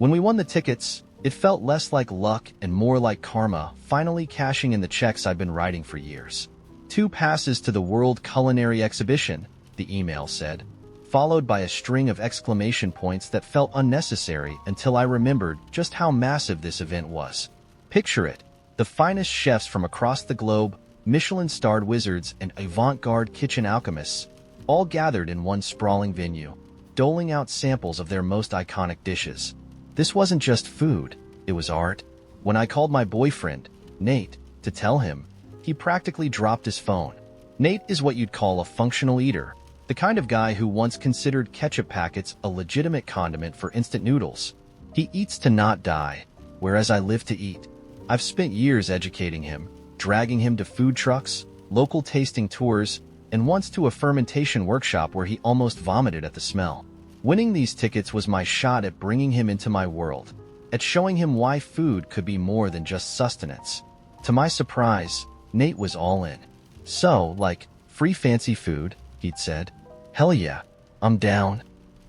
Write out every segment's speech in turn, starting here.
When we won the tickets, it felt less like luck and more like karma, finally cashing in the checks I'd been writing for years. 2 passes to the World Culinary Exhibition, the email said, followed by a string of exclamation points that felt unnecessary until I remembered just how massive this event was. Picture it, the finest chefs from across the globe, Michelin-starred wizards and avant-garde kitchen alchemists, all gathered in one sprawling venue, doling out samples of their most iconic dishes. This wasn't just food, it was art. When I called my boyfriend, Nate, to tell him, he practically dropped his phone. Nate is what you'd call a functional eater, the kind of guy who once considered ketchup packets a legitimate condiment for instant noodles. He eats to not die, whereas I live to eat. I've spent years educating him, dragging him to food trucks, local tasting tours, and once to a fermentation workshop where he almost vomited at the smell. Winning these tickets was my shot at bringing him into my world, at showing him why food could be more than just sustenance. To my surprise, Nate was all in. So, like, free fancy food, he'd said. Hell yeah, I'm down.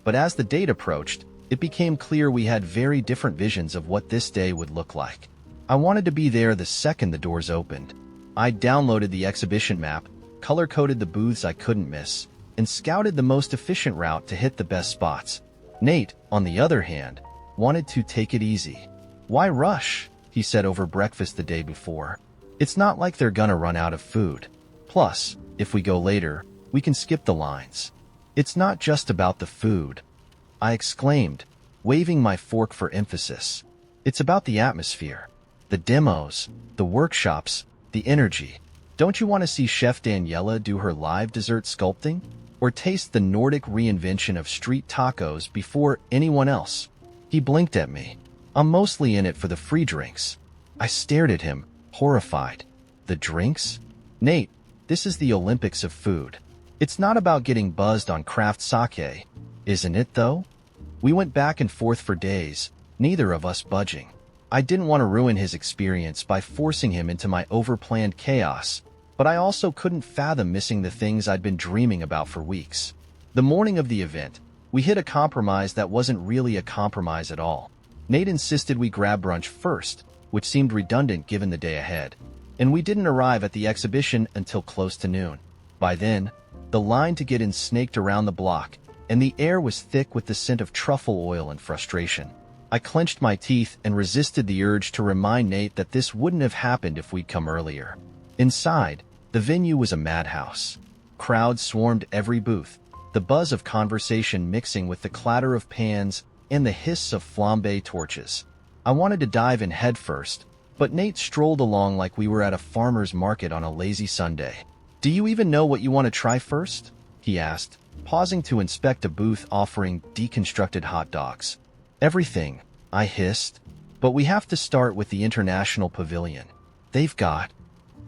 But as the date approached, it became clear we had very different visions of what this day would look like. I wanted to be there the second the doors opened. I downloaded the exhibition map, color-coded the booths I couldn't miss, and scouted the most efficient route to hit the best spots. Nate, on the other hand, wanted to take it easy. Why rush? He said over breakfast the day before. It's not like they're gonna run out of food. Plus, if we go later, we can skip the lines. It's not just about the food, I exclaimed, waving my fork for emphasis. It's about the atmosphere, the demos, the workshops, the energy. Don't you want to see Chef Daniela do her live dessert sculpting? Or taste the Nordic reinvention of street tacos before anyone else? He blinked at me. I'm mostly in it for the free drinks. I stared at him, horrified. The drinks? Nate, this is the Olympics of food. It's not about getting buzzed on craft sake, isn't it though? We went back and forth for days, neither of us budging. I didn't want to ruin his experience by forcing him into my overplanned chaos, but I also couldn't fathom missing the things I'd been dreaming about for weeks. The morning of the event, we hit a compromise that wasn't really a compromise at all. Nate insisted we grab brunch first, which seemed redundant given the day ahead, and we didn't arrive at the exhibition until close to noon. By then, the line to get in snaked around the block, and the air was thick with the scent of truffle oil and frustration. I clenched my teeth and resisted the urge to remind Nate that this wouldn't have happened if we'd come earlier. Inside, the venue was a madhouse. Crowds swarmed every booth, the buzz of conversation mixing with the clatter of pans and the hiss of flambe torches. I wanted to dive in headfirst, but Nate strolled along like we were at a farmer's market on a lazy Sunday. Do you even know what you want to try first? He asked, pausing to inspect a booth offering deconstructed hot dogs. Everything, I hissed, but we have to start with the International Pavilion. They've got...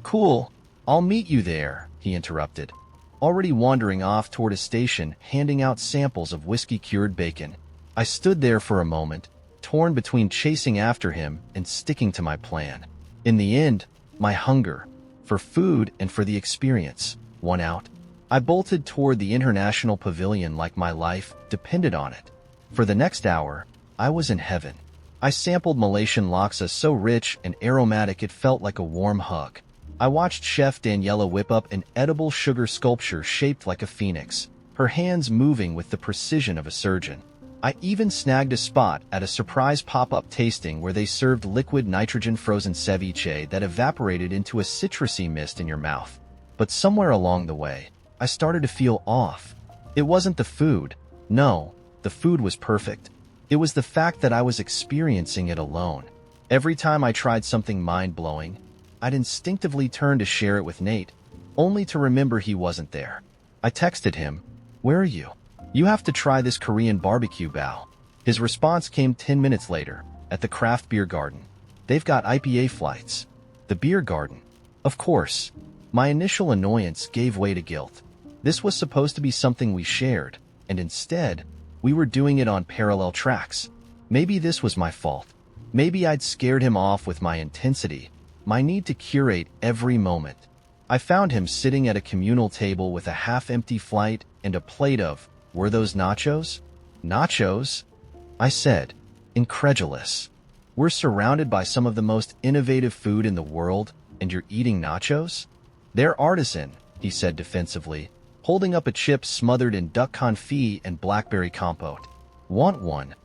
Cool. I'll meet you there, he interrupted, already wandering off toward a station handing out samples of whiskey-cured bacon. I stood there for a moment, torn between chasing after him and sticking to my plan. In the end, my hunger, for food and for the experience, won out. I bolted toward the International Pavilion like my life depended on it. For the next hour, I was in heaven. I sampled Malaysian laksa so rich and aromatic it felt like a warm hug. I watched Chef Daniela whip up an edible sugar sculpture shaped like a phoenix, her hands moving with the precision of a surgeon. I even snagged a spot at a surprise pop-up tasting where they served liquid nitrogen-frozen ceviche that evaporated into a citrusy mist in your mouth. But somewhere along the way, I started to feel off. It wasn't the food. No, the food was perfect. It was the fact that I was experiencing it alone. Every time I tried something mind-blowing, I'd instinctively turn to share it with Nate, only to remember he wasn't there. I texted him, "Where are you? You have to try this Korean barbecue bao." His response came 10 minutes later, at the craft beer garden. They've got IPA flights. The beer garden. Of course. My initial annoyance gave way to guilt. This was supposed to be something we shared, and instead, we were doing it on parallel tracks. Maybe this was my fault. Maybe I'd scared him off with my intensity, my need to curate every moment. I found him sitting at a communal table with a half-empty flight and a plate of, were those nachos? Nachos? I said, incredulous. We're surrounded by some of the most innovative food in the world, and you're eating nachos? They're artisan, he said defensively, holding up a chip smothered in duck confit and blackberry compote. Want one?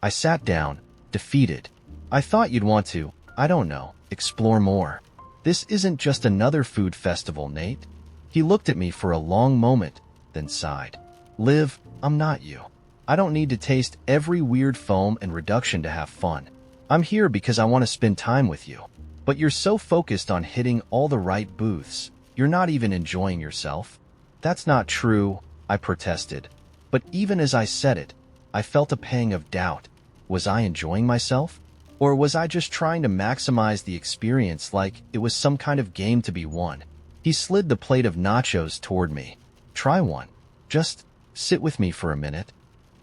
I sat down, defeated. I thought you'd want to, I don't know, explore more. This isn't just another food festival, Nate. He looked at me for a long moment, then sighed. Liv, I'm not you. I don't need to taste every weird foam and reduction to have fun. I'm here because I want to spend time with you. But you're so focused on hitting all the right booths, you're not even enjoying yourself. That's not true, I protested. But even as I said it, I felt a pang of doubt. Was I enjoying myself? Or was I just trying to maximize the experience like it was some kind of game to be won? He slid the plate of nachos toward me. Try one. Just sit with me for a minute.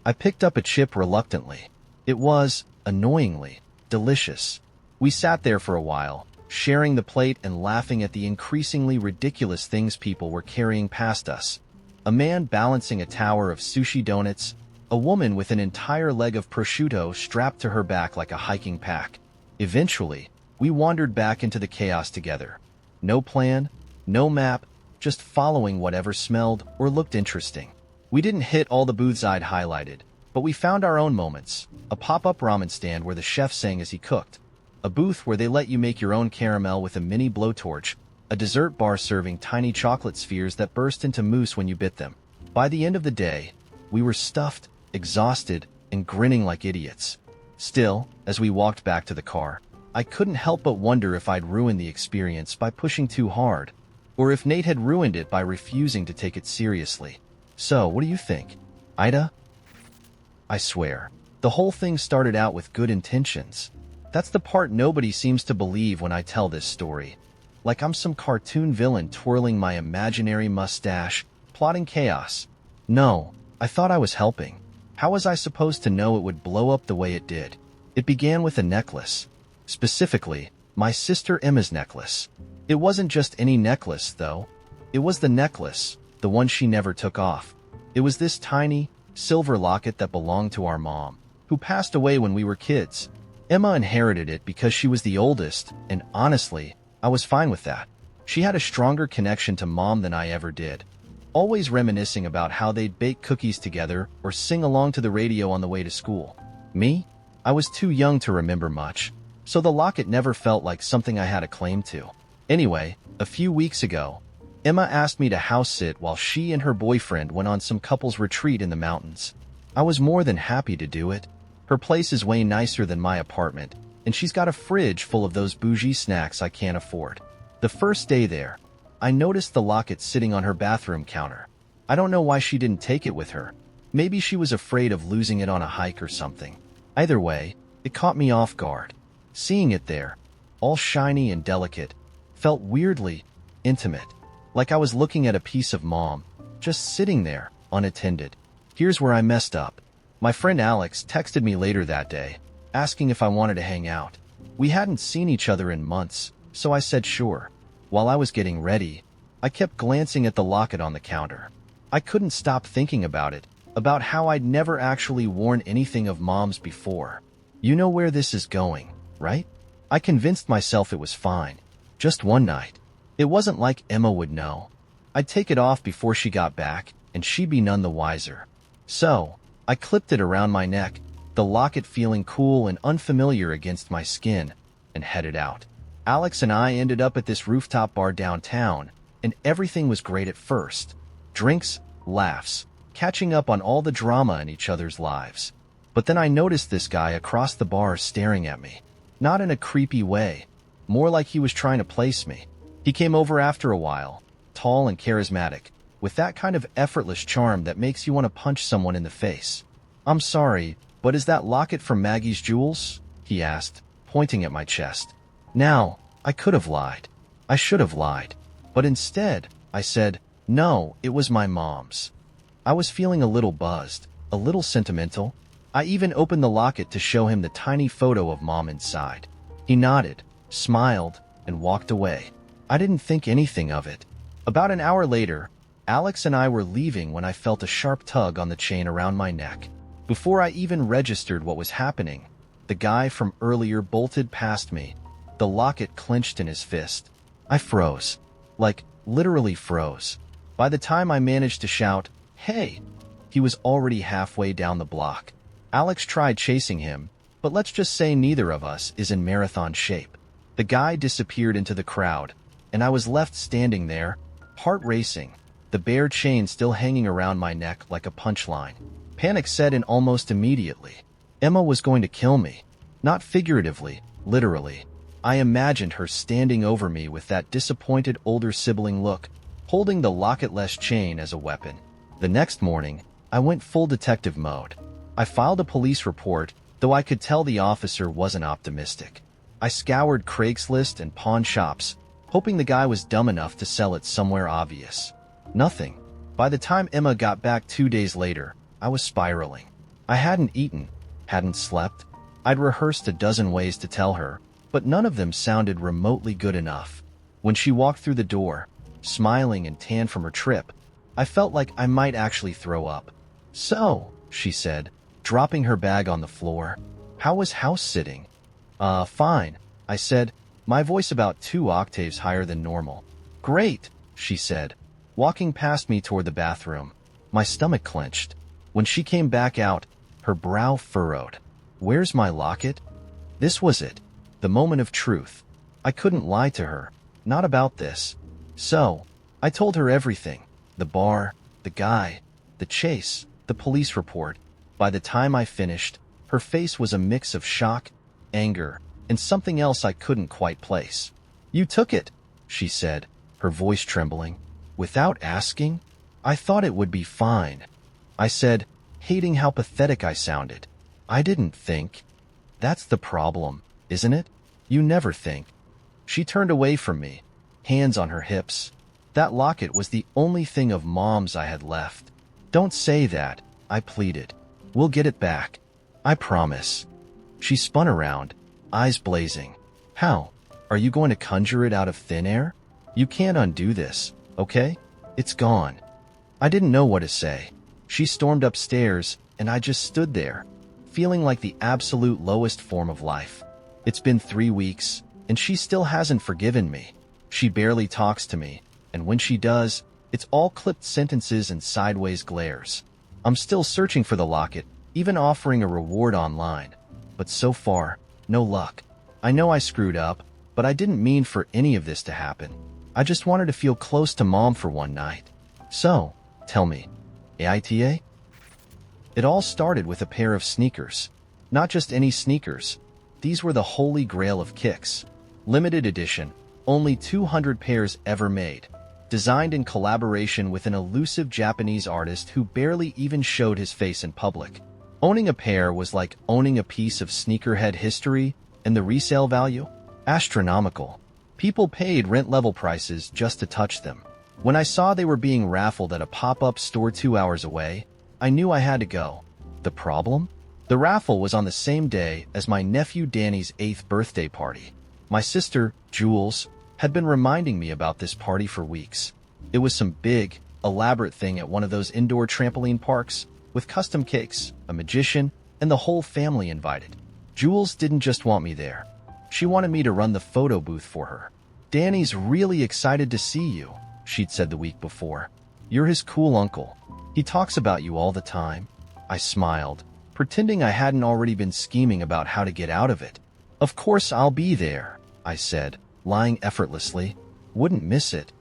I picked up a chip reluctantly. It was, annoyingly, delicious. We sat there for a while, sharing the plate and laughing at the increasingly ridiculous things people were carrying past us. A man balancing a tower of sushi donuts, a woman with an entire leg of prosciutto strapped to her back like a hiking pack. Eventually, we wandered back into the chaos together. No plan, no map, just following whatever smelled or looked interesting. We didn't hit all the booths I'd highlighted, but we found our own moments. A pop-up ramen stand where the chef sang as he cooked. A booth where they let you make your own caramel with a mini blowtorch. A dessert bar serving tiny chocolate spheres that burst into mousse when you bit them. By the end of the day, we were stuffed, exhausted, and grinning like idiots. Still, as we walked back to the car, I couldn't help but wonder if I'd ruined the experience by pushing too hard, or if Nate had ruined it by refusing to take it seriously. So, what do you think? AITA? I swear, the whole thing started out with good intentions. That's the part nobody seems to believe when I tell this story. Like I'm some cartoon villain twirling my imaginary mustache, plotting chaos. No, I thought I was helping. How was I supposed to know it would blow up the way it did? It began with a necklace. Specifically, my sister Emma's necklace. It wasn't just any necklace, though. It was the necklace, the one she never took off. It was this tiny, silver locket that belonged to our mom, who passed away when we were kids. Emma inherited it because she was the oldest, and honestly, I was fine with that. She had a stronger connection to Mom than I ever did, always reminiscing about how they'd bake cookies together or sing along to the radio on the way to school. Me? I was too young to remember much, so the locket never felt like something I had a claim to. Anyway, a few weeks ago, Emma asked me to house sit while she and her boyfriend went on some couples retreat in the mountains. I was more than happy to do it. Her place is way nicer than my apartment, and she's got a fridge full of those bougie snacks I can't afford. The first day there, I noticed the locket sitting on her bathroom counter. I don't know why she didn't take it with her. Maybe she was afraid of losing it on a hike or something. Either way, it caught me off guard. Seeing it there, all shiny and delicate, felt weirdly intimate, like I was looking at a piece of Mom, just sitting there, unattended. Here's where I messed up. My friend Alex texted me later that day, asking if I wanted to hang out. We hadn't seen each other in months, so I said sure. While I was getting ready, I kept glancing at the locket on the counter. I couldn't stop thinking about it, about how I'd never actually worn anything of Mom's before. You know where this is going, right? I convinced myself it was fine. Just one night. It wasn't like Emma would know. I'd take it off before she got back, and she'd be none the wiser. So, I clipped it around my neck, the locket feeling cool and unfamiliar against my skin, and headed out. Alex and I ended up at this rooftop bar downtown, and everything was great at first. Drinks, laughs, catching up on all the drama in each other's lives. But then I noticed this guy across the bar staring at me. Not in a creepy way, more like he was trying to place me. He came over after a while, tall and charismatic, with that kind of effortless charm that makes you want to punch someone in the face. "I'm sorry, but is that locket from Maggie's Jewels?" he asked, pointing at my chest. Now, I could have lied. I should have lied. But instead, I said, no, it was my mom's. I was feeling a little buzzed, a little sentimental. I even opened the locket to show him the tiny photo of Mom inside. He nodded, smiled, and walked away. I didn't think anything of it. About an hour later, Alex and I were leaving when I felt a sharp tug on the chain around my neck. Before I even registered what was happening, The guy from earlier bolted past me, the locket clenched in his fist. I froze. Like, literally froze. By the time I managed to shout, "Hey!" he was already halfway down the block. Alex tried chasing him, but let's just say neither of us is in marathon shape. The guy disappeared into the crowd, and I was left standing there, heart racing, the bare chain still hanging around my neck like a punchline. Panic set in almost immediately. Emma was going to kill me. Not figuratively, literally. I imagined her standing over me with that disappointed older sibling look, holding the locketless chain as a weapon. The next morning, I went full detective mode. I filed a police report, though I could tell the officer wasn't optimistic. I scoured Craigslist and pawn shops, hoping the guy was dumb enough to sell it somewhere obvious. Nothing. By the time Emma got back 2 days later, I was spiraling. I hadn't eaten, hadn't slept. I'd rehearsed a dozen ways to tell her, but none of them sounded remotely good enough. When she walked through the door, smiling and tan from her trip, I felt like I might actually throw up. "So," she said, dropping her bag on the floor, "how was house sitting?" Fine," I said, my voice about 2 octaves higher than normal. "Great," she said, walking past me toward the bathroom. My stomach clenched. When she came back out, her brow furrowed. "Where's my locket?" This was it. The moment of truth. I couldn't lie to her. Not about this. So, I told her everything. The bar, the guy, the chase, the police report. By the time I finished, her face was a mix of shock, anger, and something else I couldn't quite place. "You took it," she said, her voice trembling. "Without asking? I thought it would be fine." I said, hating how pathetic I sounded. "I didn't think." "That's the problem, isn't it? You never think." She turned away from me, hands on her hips. That locket was the only thing of Mom's I had left. "Don't say that," I pleaded. "We'll get it back. I promise." She spun around, eyes blazing. "How? Are you going to conjure it out of thin air? You can't undo this, okay? It's gone." I didn't know what to say. She stormed upstairs, and I just stood there, feeling like the absolute lowest form of life. It's been 3 weeks, and she still hasn't forgiven me. She barely talks to me, and when she does, it's all clipped sentences and sideways glares. I'm still searching for the locket, even offering a reward online. But so far, no luck. I know I screwed up, but I didn't mean for any of this to happen. I just wanted to feel close to Mom for one night. So, tell me, AITA? It all started with a pair of sneakers. Not just any sneakers. These were the holy grail of kicks. Limited edition, only 200 pairs ever made. Designed in collaboration with an elusive Japanese artist who barely even showed his face in public. Owning a pair was like owning a piece of sneakerhead history, and the resale value? Astronomical. People paid rent-level prices just to touch them. When I saw they were being raffled at a pop-up store 2 hours away, I knew I had to go. The problem? The raffle was on the same day as my nephew Danny's 8th birthday party. My sister, Jules, had been reminding me about this party for weeks. It was some big, elaborate thing at one of those indoor trampoline parks, with custom cakes, a magician, and the whole family invited. Jules didn't just want me there. She wanted me to run the photo booth for her. "Danny's really excited to see you," she'd said the week before. "You're his cool uncle. He talks about you all the time." I smiled, pretending I hadn't already been scheming about how to get out of it. "Of course I'll be there," I said, lying effortlessly. "Wouldn't miss it."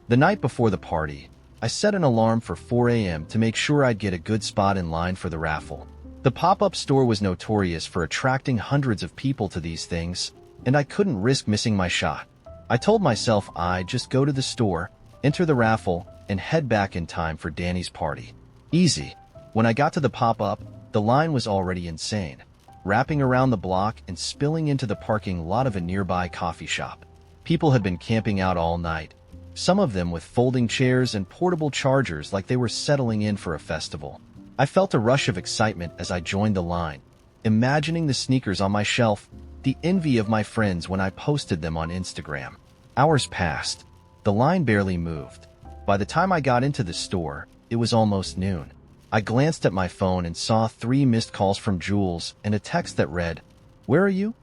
The night before the party, I set an alarm for 4 a.m. to make sure I'd get a good spot in line for the raffle. The pop-up store was notorious for attracting hundreds of people to these things, and I couldn't risk missing my shot. I told myself I'd just go to the store, enter the raffle, and head back in time for Danny's party. Easy. When I got to the pop-up, the line was already insane, wrapping around the block and spilling into the parking lot of a nearby coffee shop. People had been camping out all night, some of them with folding chairs and portable chargers like they were settling in for a festival. I felt a rush of excitement as I joined the line, imagining the sneakers on my shelf, the envy of my friends when I posted them on Instagram. Hours passed. The line barely moved. By the time I got into the store, it was almost noon. I glanced at my phone and saw 3 missed calls from Jules and a text that read, Where are you?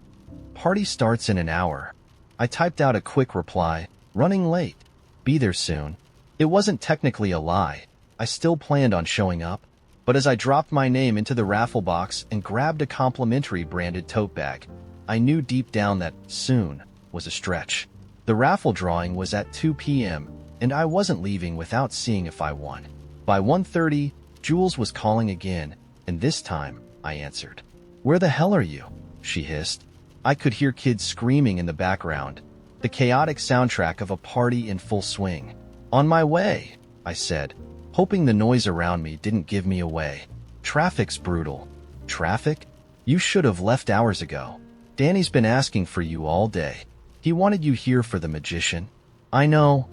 Party starts in an hour. I typed out a quick reply, running late. Be there soon. It wasn't technically a lie. I still planned on showing up. But as I dropped my name into the raffle box and grabbed a complimentary branded tote bag, I knew deep down that soon was a stretch. The raffle drawing was at 2 p.m., and I wasn't leaving without seeing if I won. By 1:30, Jules was calling again, and this time I answered. "Where the hell are you?" she hissed. I could hear kids screaming in the background, the chaotic soundtrack of a party in full swing. "On my way," I said, hoping the noise around me didn't give me away. "Traffic's brutal." "Traffic? You should have left hours ago. Danny's been asking for you all day. He wanted you here for the magician." I know,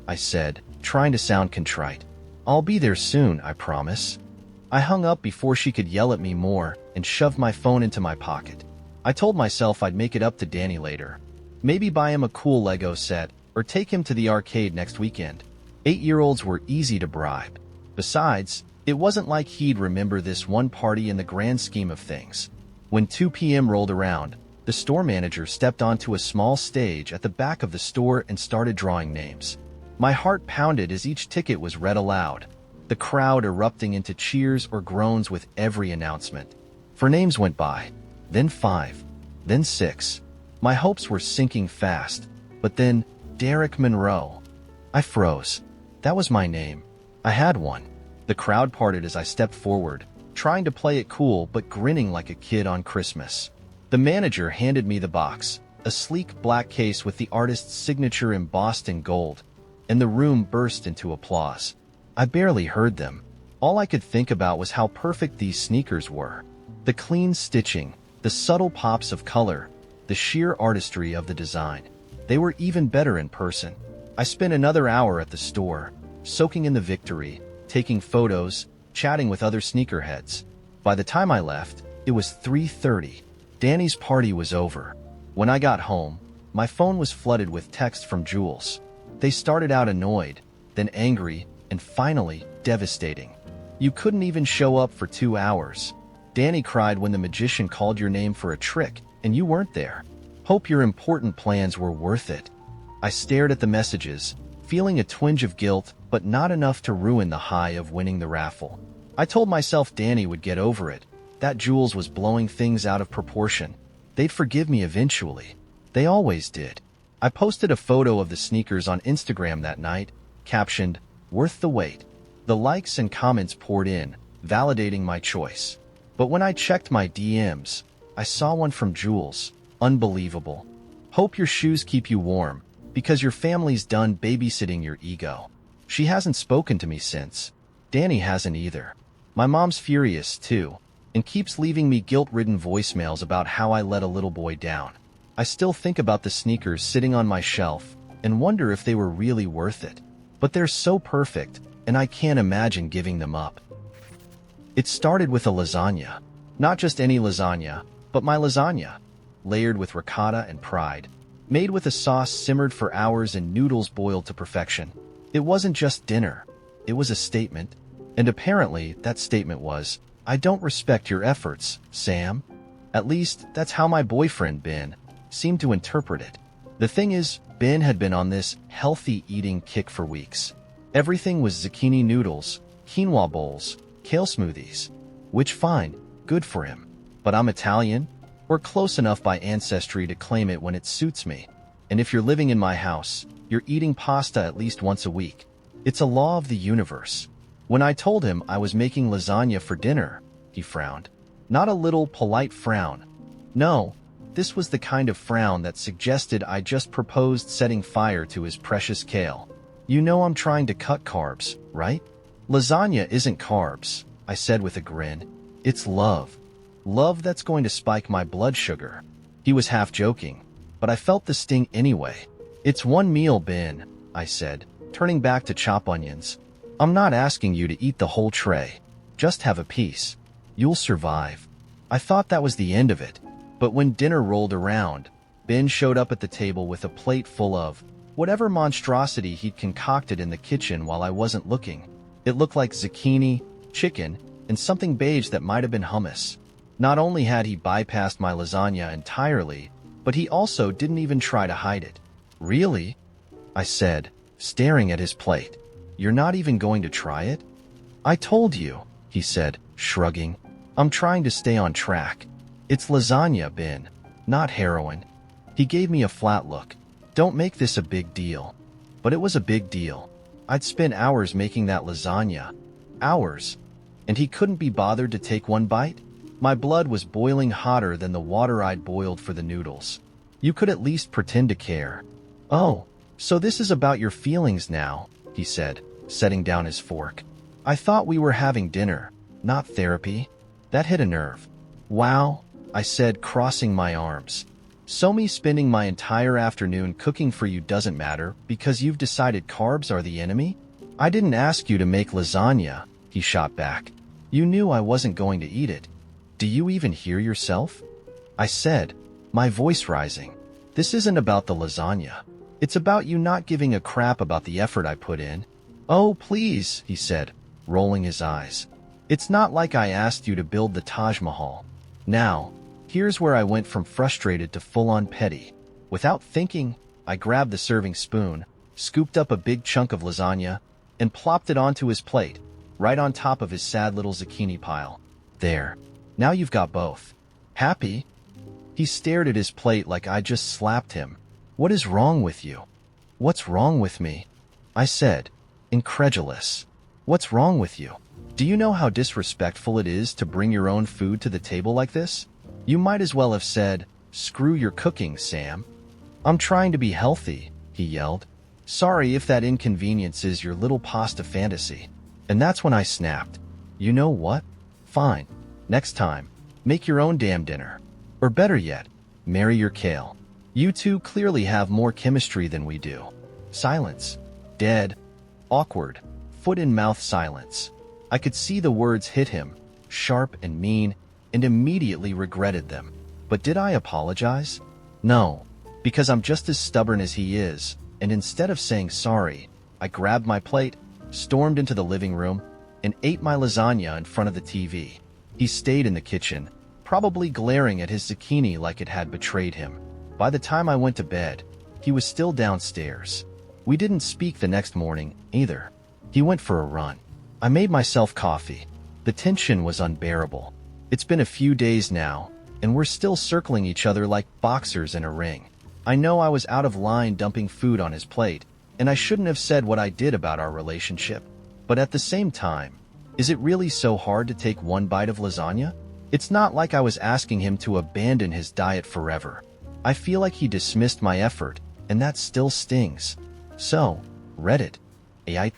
I said, trying to sound contrite. "I'll be there soon, I promise." I hung up before she could yell at me more and shoved my phone into my pocket. I told myself I'd make it up to Danny later. Maybe buy him a cool Lego set or take him to the arcade next weekend. 8-year-olds were easy to bribe. Besides, it wasn't like he'd remember this one party in the grand scheme of things. When 2 p.m. rolled around, the store manager stepped onto a small stage at the back of the store and started drawing names. My heart pounded as each ticket was read aloud, the crowd erupting into cheers or groans with every announcement. 4 names went by, then 5, then 6. My hopes were sinking fast, but then Derek Monroe. I froze. That was my name. I had one. The crowd parted as I stepped forward, trying to play it cool but grinning like a kid on Christmas. The manager handed me the box, a sleek black case with the artist's signature embossed in gold, and the room burst into applause. I barely heard them. All I could think about was how perfect these sneakers were. The clean stitching, the subtle pops of color, the sheer artistry of the design. They were even better in person. I spent another hour at the store, soaking in the victory, taking photos, chatting with other sneakerheads. By the time I left, it was 3:30. Danny's party was over. When I got home, my phone was flooded with texts from Jules. They started out annoyed, then angry, and finally devastating. "You couldn't even show up for 2 hours. Danny cried when the magician called your name for a trick, and you weren't there. Hope your important plans were worth it." I stared at the messages, feeling a twinge of guilt, but not enough to ruin the high of winning the raffle. I told myself Danny would get over it, that Jules was blowing things out of proportion. They'd forgive me eventually. They always did. I posted a photo of the sneakers on Instagram that night, captioned, "Worth the wait." The likes and comments poured in, validating my choice. But when I checked my DMs, I saw one from Jules. Unbelievable. "Hope your shoes keep you warm, because your family's done babysitting your ego." She hasn't spoken to me since. Danny hasn't either. My mom's furious too, and keeps leaving me guilt-ridden voicemails about how I let a little boy down. I still think about the sneakers sitting on my shelf and wonder if they were really worth it. But they're so perfect, and I can't imagine giving them up. It started with a lasagna. Not just any lasagna, but my lasagna. Layered with ricotta and pride. Made with a sauce simmered for hours and noodles boiled to perfection. It wasn't just dinner. It was a statement. And apparently, that statement was, "I don't respect your efforts, Sam." At least, that's how my boyfriend, Ben, seemed to interpret it. The thing is, Ben had been on this healthy eating kick for weeks. Everything was zucchini noodles, quinoa bowls, kale smoothies. Which fine, good for him. But I'm Italian, or close enough by ancestry to claim it when it suits me. And if you're living in my house, you're eating pasta at least once a week. It's a law of the universe. When I told him I was making lasagna for dinner, he frowned. Not a little polite frown. No, this was the kind of frown that suggested I just proposed setting fire to his precious kale. "You know I'm trying to cut carbs, right?" "Lasagna isn't carbs," I said with a grin. "It's love. Love that's going to spike my blood sugar." He was half joking, but I felt the sting anyway. "It's one meal, Ben," I said, turning back to chop onions. "I'm not asking you to eat the whole tray. Just have a piece. You'll survive." I thought that was the end of it, but when dinner rolled around, Ben showed up at the table with a plate full of whatever monstrosity he'd concocted in the kitchen while I wasn't looking. It looked like zucchini, chicken, and something beige that might have been hummus. Not only had he bypassed my lasagna entirely, but he also didn't even try to hide it. Really? I said, staring at his plate. You're not even going to try it? I told you, he said, shrugging. I'm trying to stay on track. It's lasagna, Ben, not heroin. He gave me a flat look. Don't make this a big deal. But it was a big deal. I'd spent hours making that lasagna. Hours. And he couldn't be bothered to take one bite? My blood was boiling hotter than the water I'd boiled for the noodles. You could at least pretend to care. Oh, so this is about your feelings now, he said, setting down his fork. I thought we were having dinner, not therapy. That hit a nerve. Wow, I said, crossing my arms. So me spending my entire afternoon cooking for you doesn't matter because you've decided carbs are the enemy? I didn't ask you to make lasagna, he shot back. You knew I wasn't going to eat it. Do you even hear yourself? I said, my voice rising. This isn't about the lasagna. It's about you not giving a crap about the effort I put in. Oh, please, he said, rolling his eyes. It's not like I asked you to build the Taj Mahal. Now, here's where I went from frustrated to full-on petty. Without thinking, I grabbed the serving spoon, scooped up a big chunk of lasagna, and plopped it onto his plate, right on top of his sad little zucchini pile. There. Now you've got both. Happy? He stared at his plate like I just slapped him. What is wrong with you? What's wrong with me? I said, incredulous. What's wrong with you? Do you know how disrespectful it is to bring your own food to the table like this? You might as well have said, screw your cooking, Sam. I'm trying to be healthy, he yelled. Sorry if that inconveniences your little pasta fantasy. And that's when I snapped. You know what? Fine. Next time, make your own damn dinner. Or better yet, marry your kale. You two clearly have more chemistry than we do. Silence. Dead. Awkward. Foot-in-mouth silence. I could see the words hit him, sharp and mean, and immediately regretted them. But did I apologize? No, because I'm just as stubborn as he is, and instead of saying sorry, I grabbed my plate, stormed into the living room, and ate my lasagna in front of the TV. He stayed in the kitchen, probably glaring at his zucchini like it had betrayed him. By the time I went to bed, he was still downstairs. We didn't speak the next morning, either. He went for a run. I made myself coffee. The tension was unbearable. It's been a few days now, and we're still circling each other like boxers in a ring. I know I was out of line dumping food on his plate, and I shouldn't have said what I did about our relationship. But at the same time, is it really so hard to take one bite of lasagna? It's not like I was asking him to abandon his diet forever. I feel like he dismissed my effort, and that still stings. So, Reddit. AITA.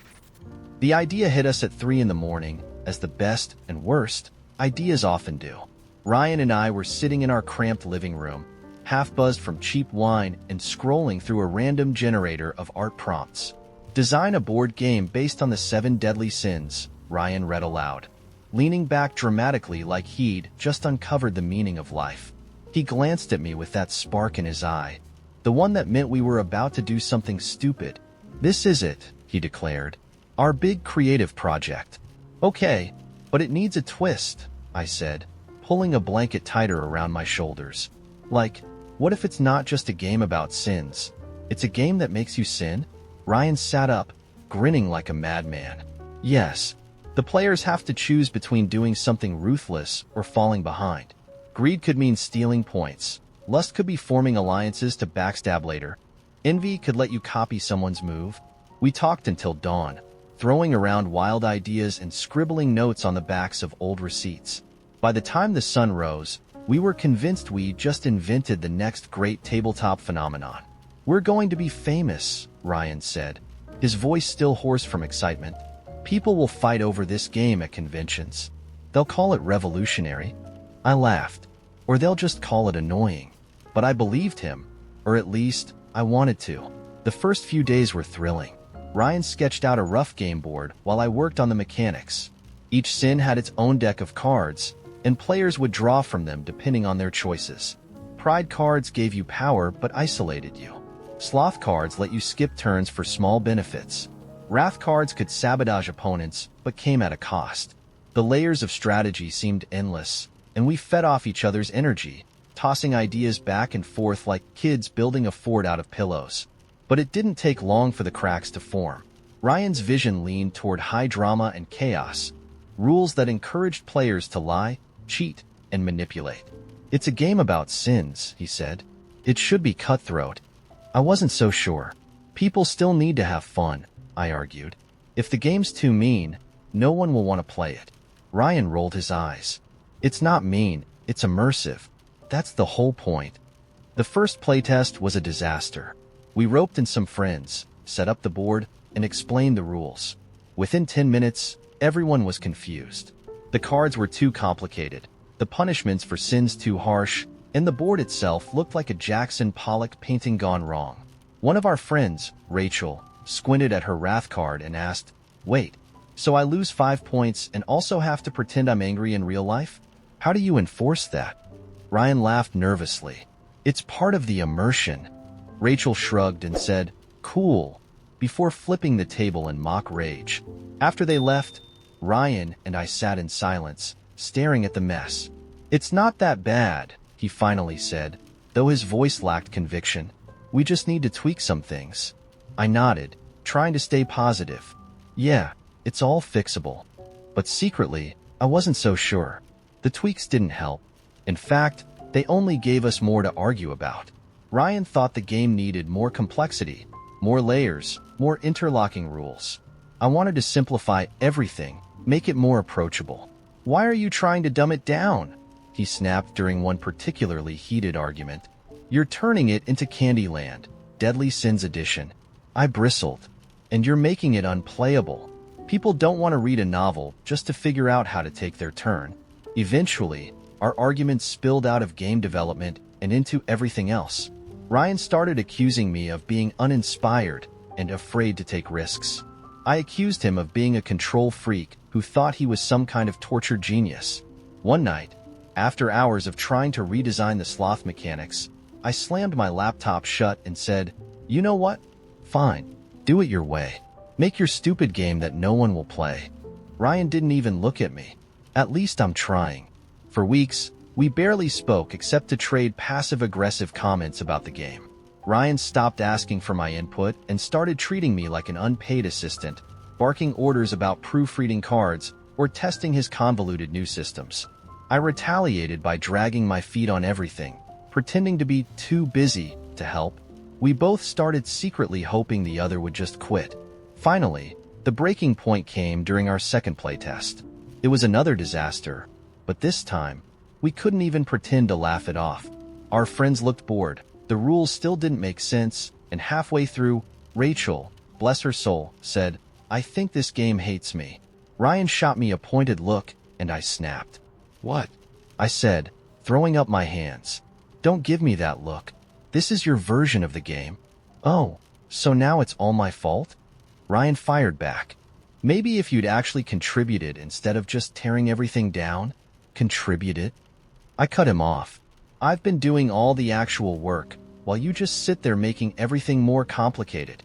The idea hit us at 3 in the morning, as the best and worst ideas often do. Ryan and I were sitting in our cramped living room, half-buzzed from cheap wine and scrolling through a random generator of art prompts. Design a board game based on the 7 deadly sins, Ryan read aloud, leaning back dramatically like he'd just uncovered the meaning of life. He glanced at me with that spark in his eye, the one that meant we were about to do something stupid. This is it, he declared. Our big creative project. Okay, but it needs a twist, I said, pulling a blanket tighter around my shoulders. Like, what if it's not just a game about sins? It's a game that makes you sin? Ryan sat up, grinning like a madman. Yes. The players have to choose between doing something ruthless or falling behind. Greed could mean stealing points. Lust could be forming alliances to backstab later. Envy could let you copy someone's move. We talked until dawn, throwing around wild ideas and scribbling notes on the backs of old receipts. By the time the sun rose, we were convinced we just invented the next great tabletop phenomenon. We're going to be famous, Ryan said, his voice still hoarse from excitement. People will fight over this game at conventions. They'll call it revolutionary. I laughed. Or they'll just call it annoying. But I believed him. Or at least, I wanted to. The first few days were thrilling. Ryan sketched out a rough game board while I worked on the mechanics. Each sin had its own deck of cards, and players would draw from them depending on their choices. Pride cards gave you power but isolated you. Sloth cards let you skip turns for small benefits. Wrath cards could sabotage opponents, but came at a cost. The layers of strategy seemed endless, and we fed off each other's energy, tossing ideas back and forth like kids building a fort out of pillows. But it didn't take long for the cracks to form. Ryan's vision leaned toward high drama and chaos, rules that encouraged players to lie, cheat, and manipulate. "It's a game about sins," he said. "It should be cutthroat." I wasn't so sure. "People still need to have fun," I argued. "If the game's too mean, no one will want to play it." Ryan rolled his eyes. "It's not mean, it's immersive. That's the whole point." The first playtest was a disaster. We roped in some friends, set up the board, and explained the rules. Within 10 minutes, everyone was confused. The cards were too complicated, the punishments for sins too harsh, and the board itself looked like a Jackson Pollock painting gone wrong. One of our friends, Rachel, squinted at her wrath card and asked, "Wait, so I lose 5 points and also have to pretend I'm angry in real life? How do you enforce that?" Ryan laughed nervously. "It's part of the immersion." Rachel shrugged and said, "Cool," before flipping the table in mock rage. After they left, Ryan and I sat in silence, staring at the mess. "It's not that bad," he finally said, though his voice lacked conviction. "We just need to tweak some things." I nodded, trying to stay positive. "Yeah, it's all fixable." But secretly, I wasn't so sure. The tweaks didn't help. In fact, they only gave us more to argue about. Ryan thought the game needed more complexity, more layers, more interlocking rules. I wanted to simplify everything, make it more approachable. "Why are you trying to dumb it down?" he snapped during one particularly heated argument. "You're turning it into Candyland, Deadly Sins Edition." I bristled. "And you're making it unplayable. People don't want to read a novel just to figure out how to take their turn." Eventually, our arguments spilled out of game development and into everything else. Ryan started accusing me of being uninspired and afraid to take risks. I accused him of being a control freak who thought he was some kind of tortured genius. One night, after hours of trying to redesign the sloth mechanics, I slammed my laptop shut and said, "You know what? Fine. Do it your way. Make your stupid game that no one will play." Ryan didn't even look at me. "At least I'm trying." For weeks, we barely spoke except to trade passive-aggressive comments about the game. Ryan stopped asking for my input and started treating me like an unpaid assistant, barking orders about proofreading cards or testing his convoluted new systems. I retaliated by dragging my feet on everything, pretending to be too busy to help. We both started secretly hoping the other would just quit. Finally, the breaking point came during our second playtest. It was another disaster, but this time, we couldn't even pretend to laugh it off. Our friends looked bored, the rules still didn't make sense, and halfway through, Rachel, bless her soul, said, "I think this game hates me." Ryan shot me a pointed look, and I snapped. "What?" I said, throwing up my hands. "Don't give me that look. This is your version of the game." "Oh, so now it's all my fault?" Ryan fired back. "Maybe if you'd actually contributed instead of just tearing everything down." "Contributed?" I cut him off. "I've been doing all the actual work, while you just sit there making everything more complicated."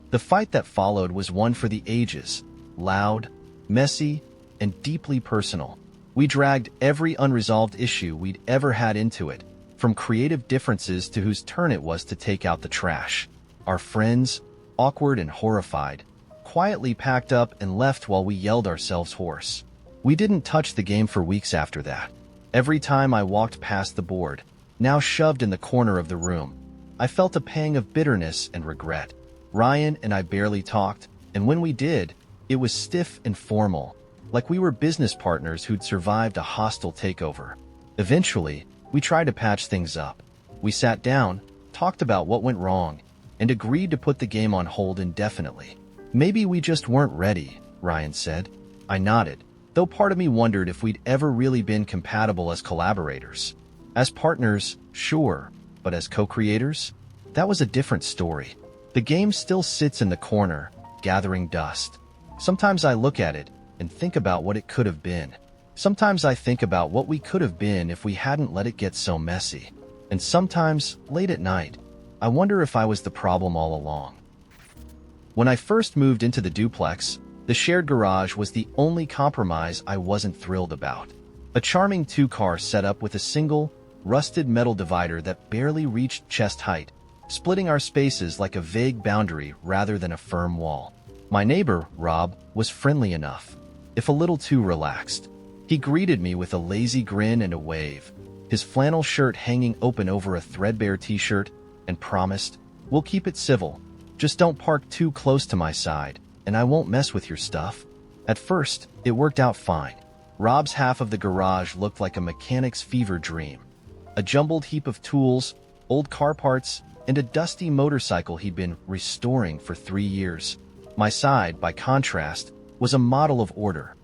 The fight that followed was one for the ages, loud, messy, and deeply personal. We dragged every unresolved issue we'd ever had into it, from creative differences to whose turn it was to take out the trash. Our friends, awkward and horrified, quietly packed up and left while we yelled ourselves hoarse. We didn't touch the game for weeks after that. Every time I walked past the board, now shoved in the corner of the room, I felt a pang of bitterness and regret. Ryan and I barely talked, and when we did, it was stiff and formal, like we were business partners who'd survived a hostile takeover. Eventually, we tried to patch things up. We sat down, talked about what went wrong, and agreed to put the game on hold indefinitely. "Maybe we just weren't ready," Ryan said. I nodded, though part of me wondered if we'd ever really been compatible as collaborators. As partners, sure, but as co-creators? That was a different story. The game still sits in the corner, gathering dust. Sometimes I look at it and think about what it could have been. Sometimes I think about what we could have been if we hadn't let it get so messy. And sometimes, late at night, I wonder if I was the problem all along. When I first moved into the duplex, the shared garage was the only compromise I wasn't thrilled about. A charming two-car setup with a single, rusted metal divider that barely reached chest height, splitting our spaces like a vague boundary rather than a firm wall. My neighbor, Rob, was friendly enough, if a little too relaxed. He greeted me with a lazy grin and a wave, his flannel shirt hanging open over a threadbare t-shirt, and promised, "We'll keep it civil. Just don't park too close to my side, and I won't mess with your stuff." At first, it worked out fine. Rob's half of the garage looked like a mechanic's fever dream. A jumbled heap of tools, old car parts, and a dusty motorcycle he'd been restoring for 3 years. My side, by contrast, was a model of order.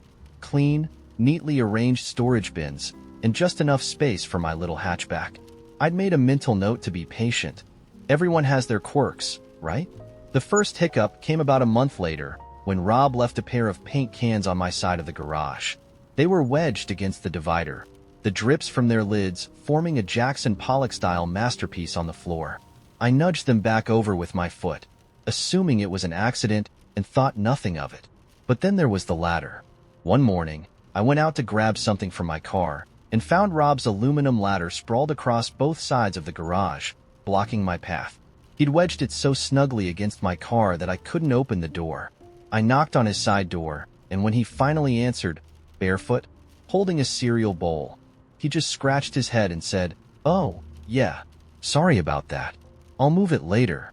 Clean, neatly arranged storage bins, and just enough space for my little hatchback. I'd made a mental note to be patient. Everyone has their quirks, right? The first hiccup came about a month later, when Rob left a pair of paint cans on my side of the garage. They were wedged against the divider, the drips from their lids forming a Jackson Pollock-style masterpiece on the floor. I nudged them back over with my foot, assuming it was an accident, and thought nothing of it. But then there was the ladder. One morning, I went out to grab something from my car, and found Rob's aluminum ladder sprawled across both sides of the garage, blocking my path. He'd wedged it so snugly against my car that I couldn't open the door. I knocked on his side door, and when he finally answered, barefoot, holding a cereal bowl, he just scratched his head and said, "Oh, yeah, sorry about that. I'll move it later."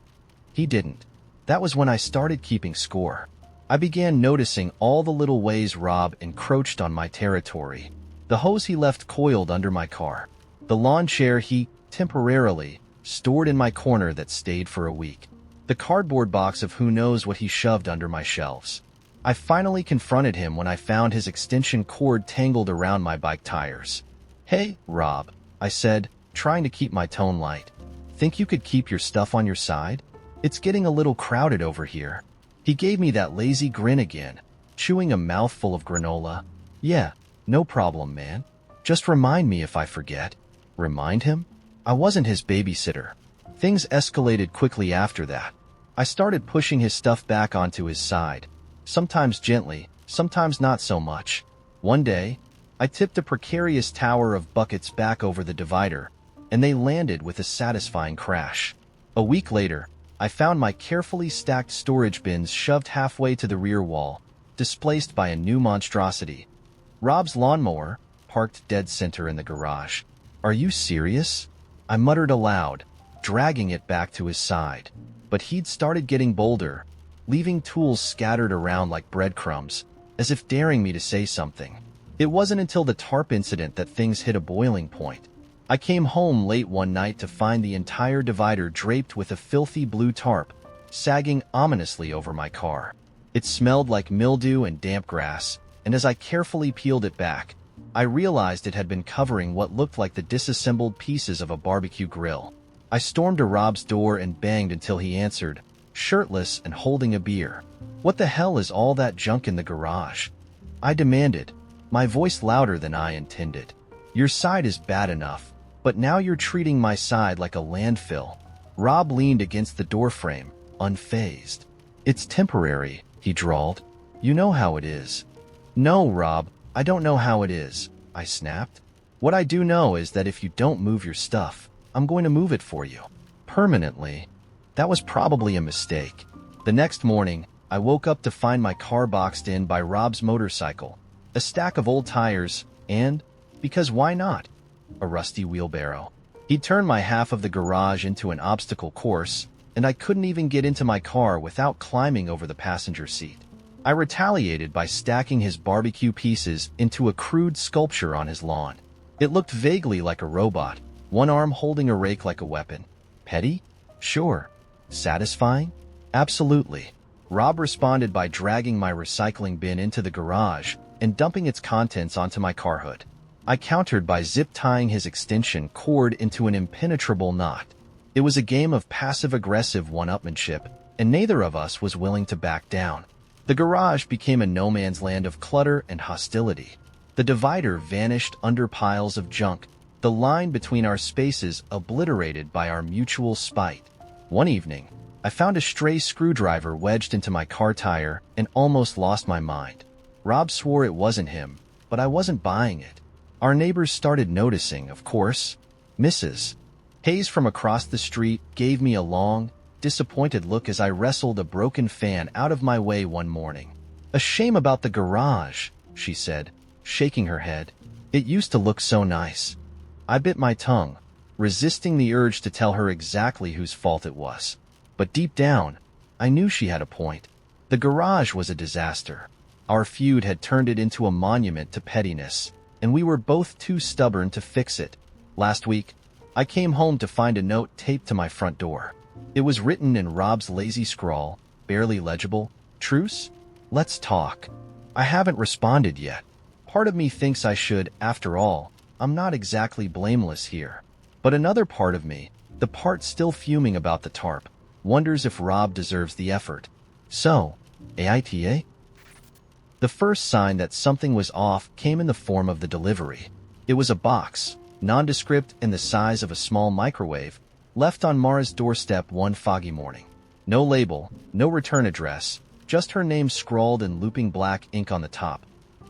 He didn't. That was when I started keeping score. I began noticing all the little ways Rob encroached on my territory. The hose he left coiled under my car. The lawn chair he, temporarily, stored in my corner that stayed for a week. The cardboard box of who knows what he shoved under my shelves. I finally confronted him when I found his extension cord tangled around my bike tires. "Hey, Rob," I said, trying to keep my tone light. "Think you could keep your stuff on your side? It's getting a little crowded over here." He gave me that lazy grin again, chewing a mouthful of granola. "Yeah, no problem, man. Just remind me if I forget." Remind him? I wasn't his babysitter. Things escalated quickly after that. I started pushing his stuff back onto his side, sometimes gently, sometimes not so much. One day, I tipped a precarious tower of buckets back over the divider, and they landed with a satisfying crash. A week later, I found my carefully stacked storage bins shoved halfway to the rear wall, displaced by a new monstrosity. Rob's lawnmower, parked dead center in the garage. "Are you serious?" I muttered aloud, dragging it back to his side. But he'd started getting bolder, leaving tools scattered around like breadcrumbs, as if daring me to say something. It wasn't until the tarp incident that things hit a boiling point. I came home late one night to find the entire divider draped with a filthy blue tarp, sagging ominously over my car. It smelled like mildew and damp grass, and as I carefully peeled it back, I realized it had been covering what looked like the disassembled pieces of a barbecue grill. I stormed to Rob's door and banged until he answered, shirtless and holding a beer. "What the hell is all that junk in the garage?" I demanded, my voice louder than I intended. "Your side is bad enough, but now you're treating my side like a landfill." Rob leaned against the doorframe, unfazed. "It's temporary," he drawled. "You know how it is." "No, Rob, I don't know how it is," I snapped. "What I do know is that if you don't move your stuff, I'm going to move it for you. Permanently." That was probably a mistake. The next morning, I woke up to find my car boxed in by Rob's motorcycle, a stack of old tires, and, because why not, a rusty wheelbarrow. He'd turned my half of the garage into an obstacle course, and I couldn't even get into my car without climbing over the passenger seat. I retaliated by stacking his barbecue pieces into a crude sculpture on his lawn. It looked vaguely like a robot, one arm holding a rake like a weapon. Petty? Sure. Satisfying? Absolutely. Rob responded by dragging my recycling bin into the garage and dumping its contents onto my car hood. I countered by zip-tying his extension cord into an impenetrable knot. It was a game of passive-aggressive one-upmanship, and neither of us was willing to back down. The garage became a no-man's land of clutter and hostility. The divider vanished under piles of junk, the line between our spaces obliterated by our mutual spite. One evening, I found a stray screwdriver wedged into my car tire and almost lost my mind. Rob swore it wasn't him, but I wasn't buying it. Our neighbors started noticing, of course. Mrs. Hayes from across the street gave me a long, disappointed look as I wrestled a broken fan out of my way one morning. "A shame about the garage," she said, shaking her head. "It used to look so nice." I bit my tongue, resisting the urge to tell her exactly whose fault it was. But deep down, I knew she had a point. The garage was a disaster. Our feud had turned it into a monument to pettiness, and we were both too stubborn to fix it. Last week, I came home to find a note taped to my front door. It was written in Rob's lazy scrawl, barely legible. "Truce? Let's talk." I haven't responded yet. Part of me thinks I should. After all, I'm not exactly blameless here. But another part of me, the part still fuming about the tarp, wonders if Rob deserves the effort. So, AITA? The first sign that something was off came in the form of the delivery. It was a box, nondescript and the size of a small microwave, left on Mara's doorstep one foggy morning. No label, no return address, just her name scrawled in looping black ink on the top.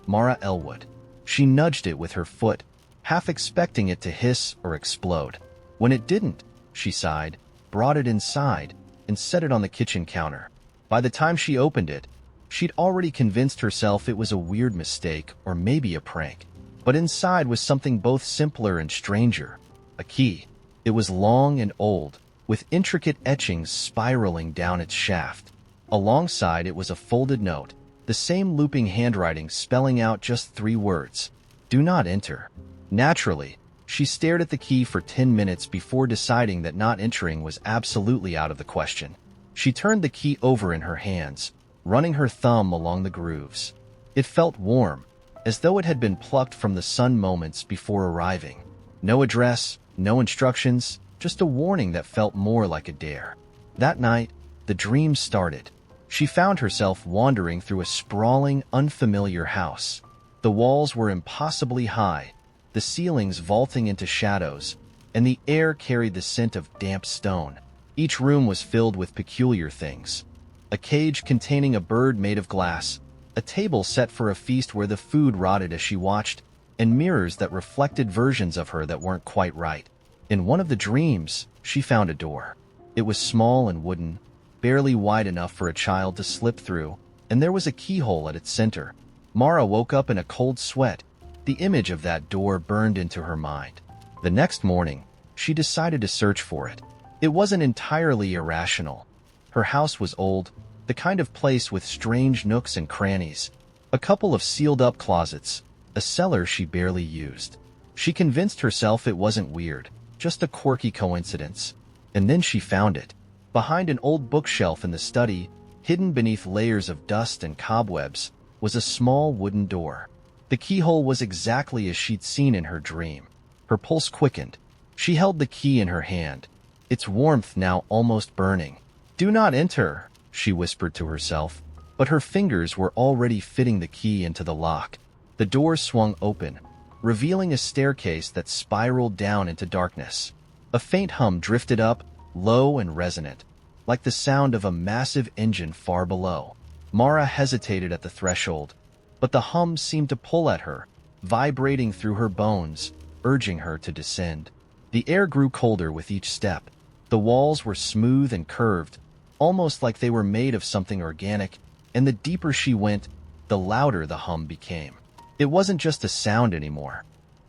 Mara Elwood. She nudged it with her foot, half expecting it to hiss or explode. When it didn't, she sighed, brought it inside, and set it on the kitchen counter. By the time she opened it, she'd already convinced herself it was a weird mistake or maybe a prank. But inside was something both simpler and stranger. A key. It was long and old, with intricate etchings spiraling down its shaft. Alongside it was a folded note, the same looping handwriting spelling out just 3 words. "Do not enter." Naturally, she stared at the key for 10 minutes before deciding that not entering was absolutely out of the question. She turned the key over in her hands, running her thumb along the grooves. It felt warm, as though it had been plucked from the sun moments before arriving. No address, no instructions, just a warning that felt more like a dare. That night, the dream started. She found herself wandering through a sprawling, unfamiliar house. The walls were impossibly high, the ceilings vaulting into shadows, and the air carried the scent of damp stone. Each room was filled with peculiar things. A cage containing a bird made of glass, a table set for a feast where the food rotted as she watched, and mirrors that reflected versions of her that weren't quite right. In one of the dreams, she found a door. It was small and wooden, barely wide enough for a child to slip through, and there was a keyhole at its center. Mara woke up in a cold sweat. The image of that door burned into her mind. The next morning, she decided to search for it. It wasn't entirely irrational. Her house was old, the kind of place with strange nooks and crannies, a couple of sealed-up closets, a cellar she barely used. She convinced herself it wasn't weird, just a quirky coincidence. And then she found it. Behind an old bookshelf in the study, hidden beneath layers of dust and cobwebs, was a small wooden door. The keyhole was exactly as she'd seen in her dream. Her pulse quickened. She held the key in her hand, its warmth now almost burning. "Do not enter," she whispered to herself, but her fingers were already fitting the key into the lock. The door swung open, revealing a staircase that spiraled down into darkness. A faint hum drifted up, low and resonant, like the sound of a massive engine far below. Mara hesitated at the threshold, but the hum seemed to pull at her, vibrating through her bones, urging her to descend. The air grew colder with each step. The walls were smooth and curved, almost like they were made of something organic, and the deeper she went, the louder the hum became. It wasn't just a sound anymore.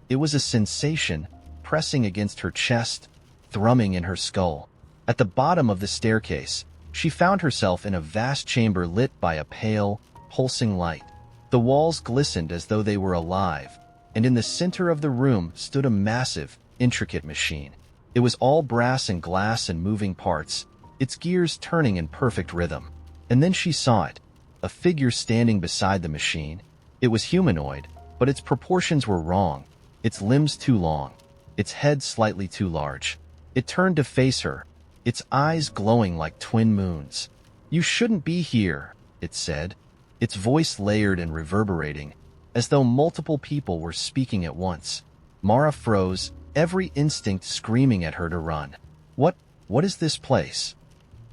It was a sensation, pressing against her chest, thrumming in her skull. At the bottom of the staircase, she found herself in a vast chamber lit by a pale, pulsing light. The walls glistened as though they were alive, and in the center of the room stood a massive, intricate machine. It was all brass and glass and moving parts, its gears turning in perfect rhythm. And then she saw it, a figure standing beside the machine. It was humanoid, but its proportions were wrong, its limbs too long, its head slightly too large. It turned to face her, its eyes glowing like twin moons. "You shouldn't be here," it said, its voice layered and reverberating, as though multiple people were speaking at once. Mara froze, every instinct screaming at her to run. What is this place?"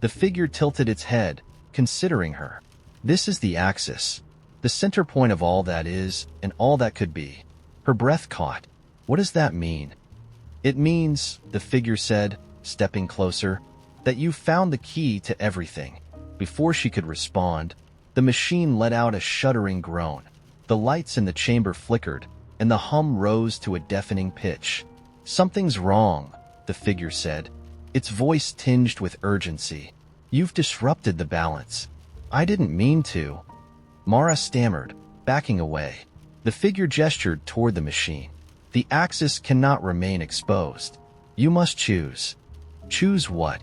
The figure tilted its head, considering her. "This is the axis, the center point of all that is and all that could be." Her breath caught. What does that mean? It means, the figure said, stepping closer, that you found the key to everything. Before she could respond, the machine let out a shuddering groan. The lights in the chamber flickered, and the hum rose to a deafening pitch. Something's wrong, the figure said, its voice tinged with urgency. You've disrupted the balance. I didn't mean to. Mara stammered, backing away. The figure gestured toward the machine. The axis cannot remain exposed. You must choose. Choose what?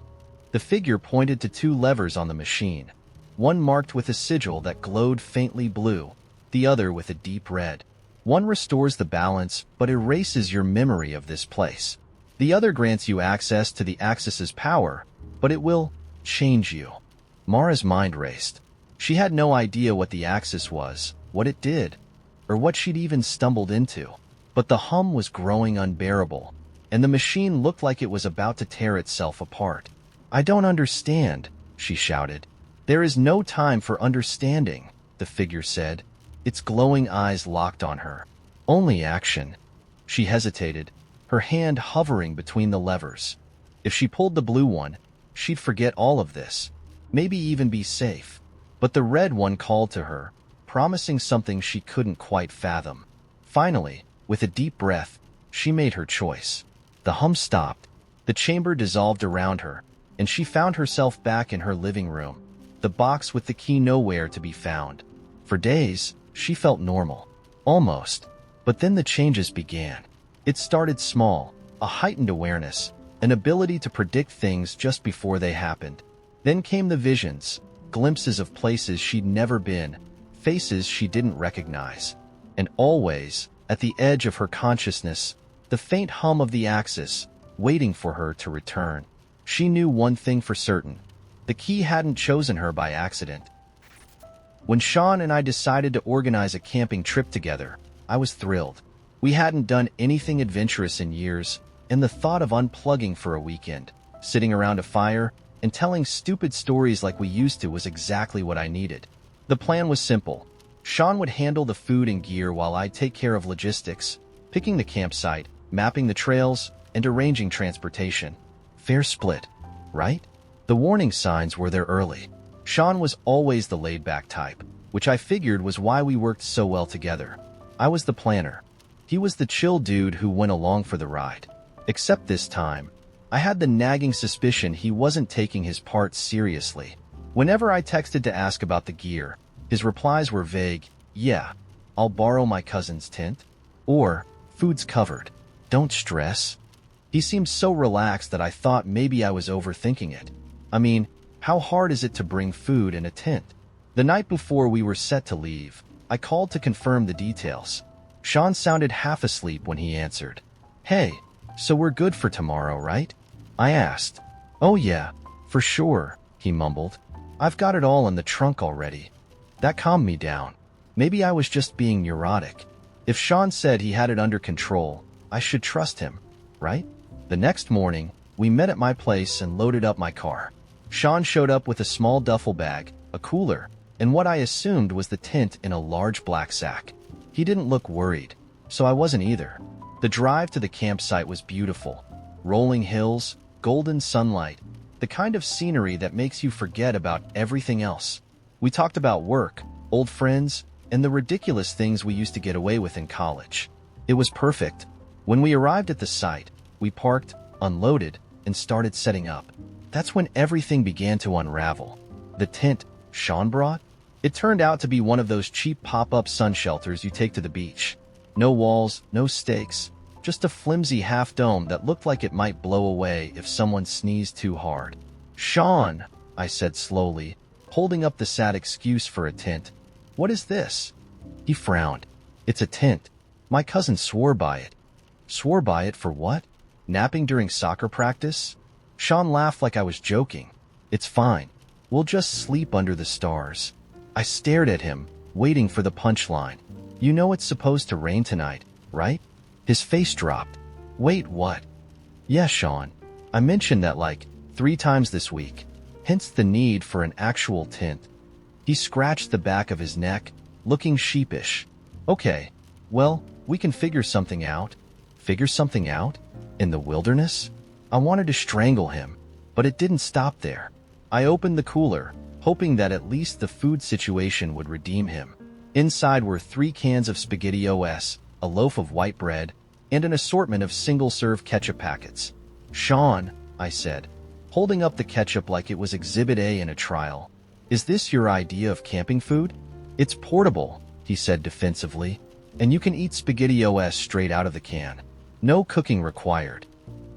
The figure pointed to two levers on the machine, one marked with a sigil that glowed faintly blue, the other with a deep red. One restores the balance but erases your memory of this place. The other grants you access to the axis's power, but it will change you. Mara's mind raced. She had no idea what the axis was, what it did, or what she'd even stumbled into. But the hum was growing unbearable, and the machine looked like it was about to tear itself apart. I don't understand, she shouted. There is no time for understanding, the figure said, its glowing eyes locked on her. Only action. She hesitated, her hand hovering between the levers. If she pulled the blue one, she'd forget all of this, maybe even be safe. But the red one called to her, promising something she couldn't quite fathom. Finally, with a deep breath, she made her choice. The hum stopped, the chamber dissolved around her, and she found herself back in her living room, the box with the key nowhere to be found. For days, she felt normal. Almost. But then the changes began. It started small, a heightened awareness, an ability to predict things just before they happened. Then came the visions, glimpses of places she'd never been, faces she didn't recognize. And always, at the edge of her consciousness, the faint hum of the axis, waiting for her to return. She knew one thing for certain. The key hadn't chosen her by accident. When Sean and I decided to organize a camping trip together, I was thrilled. We hadn't done anything adventurous in years, and the thought of unplugging for a weekend, sitting around a fire, and telling stupid stories like we used to was exactly what I needed. The plan was simple. Sean would handle the food and gear while I'd take care of logistics, picking the campsite, mapping the trails, and arranging transportation. Fair split, right? The warning signs were there early. Sean was always the laid-back type, which I figured was why we worked so well together. I was the planner. He was the chill dude who went along for the ride. Except this time, I had the nagging suspicion he wasn't taking his part seriously. Whenever I texted to ask about the gear, his replies were vague. Yeah, I'll borrow my cousin's tent. Or, food's covered. Don't stress. He seemed so relaxed that I thought maybe I was overthinking it. I mean, how hard is it to bring food in a tent? The night before we were set to leave, I called to confirm the details. Sean sounded half asleep when he answered. Hey, so we're good for tomorrow, right? I asked. Oh yeah, for sure, he mumbled. I've got it all in the trunk already. That calmed me down. Maybe I was just being neurotic. If Sean said he had it under control, I should trust him, right? The next morning, we met at my place and loaded up my car. Sean showed up with a small duffel bag, a cooler, and what I assumed was the tent in a large black sack. He didn't look worried, so I wasn't either. The drive to the campsite was beautiful. Rolling hills, golden sunlight, the kind of scenery that makes you forget about everything else. We talked about work, old friends, and the ridiculous things we used to get away with in college. It was perfect. When we arrived at the site, we parked, unloaded, and started setting up. That's when everything began to unravel. The tent Sean brought? It turned out to be one of those cheap pop-up sun shelters you take to the beach. No walls, no stakes, just a flimsy half-dome that looked like it might blow away if someone sneezed too hard. Sean, I said slowly, holding up the sad excuse for a tent. What is this? He frowned. It's a tent. My cousin swore by it. Swore by it for what? Napping during soccer practice? Sean laughed like I was joking. It's fine. We'll just sleep under the stars. I stared at him, waiting for the punchline. You know it's supposed to rain tonight, right? His face dropped. Wait, what? Yeah, Sean. I mentioned that like 3 times this week. Hence the need for an actual tent. He scratched the back of his neck, looking sheepish. Okay, well, We can figure something out. Figure something out? In the wilderness? I wanted to strangle him, but it didn't stop there. I opened the cooler, hoping that at least the food situation would redeem him. Inside were 3 cans of SpaghettiOs, a loaf of white bread, and an assortment of single-serve ketchup packets. "Sean," I said, holding up the ketchup like it was Exhibit A in a trial, "is this your idea of camping food?" "It's portable," he said defensively, "and you can eat SpaghettiOs straight out of the can. No cooking required."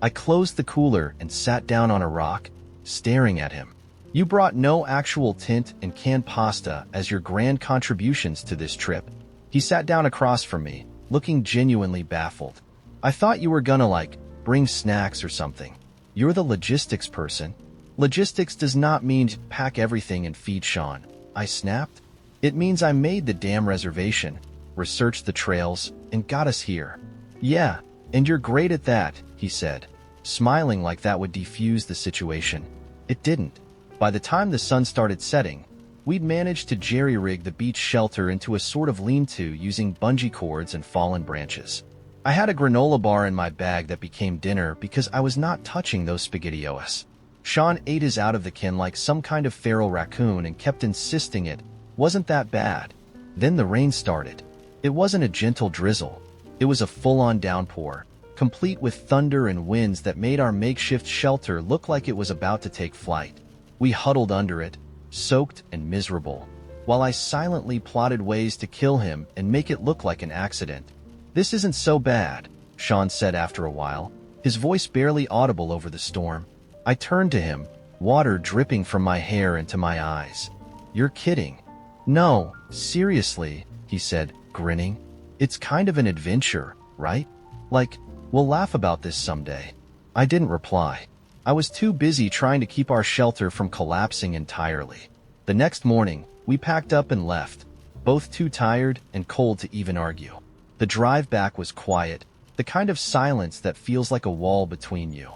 I closed the cooler and sat down on a rock, staring at him. "You brought no actual tint and canned pasta as your grand contributions to this trip." He sat down across from me, looking genuinely baffled. "I thought you were gonna, bring snacks or something. You're the logistics person." "Logistics does not mean pack everything and feed Sean," I snapped. "It means I made the damn reservation, researched the trails, and got us here." "Yeah, and you're great at that," he said, smiling like that would defuse the situation. It didn't. By the time the sun started setting, we'd managed to jerry-rig the beach shelter into a sort of lean-to using bungee cords and fallen branches. I had a granola bar in my bag that became dinner because I was not touching those SpaghettiOs. Sean ate his out of the can like some kind of feral raccoon and kept insisting it wasn't that bad. Then the rain started. It wasn't a gentle drizzle. It was a full-on downpour, complete with thunder and winds that made our makeshift shelter look like it was about to take flight. We huddled under it, soaked and miserable, while I silently plotted ways to kill him and make it look like an accident. "This isn't so bad," Sean said after a while, his voice barely audible over the storm. I turned to him, water dripping from my hair into my eyes. "You're kidding." "No, seriously," he said, grinning. "It's kind of an adventure, right? We'll laugh about this someday." I didn't reply. I was too busy trying to keep our shelter from collapsing entirely. The next morning, we packed up and left, both too tired and cold to even argue. The drive back was quiet, the kind of silence that feels like a wall between you.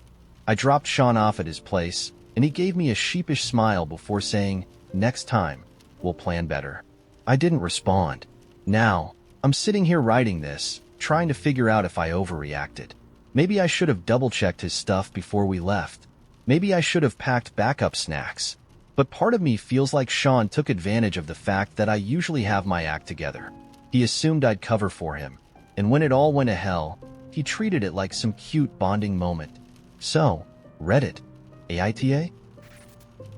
I dropped Sean off at his place, and he gave me a sheepish smile before saying, "Next time, we'll plan better." I didn't respond. Now, I'm sitting here writing this, trying to figure out if I overreacted. Maybe I should have double-checked his stuff before we left. Maybe I should have packed backup snacks. But part of me feels like Sean took advantage of the fact that I usually have my act together. He assumed I'd cover for him, and when it all went to hell, he treated it like some cute bonding moment. So, Reddit, AITA?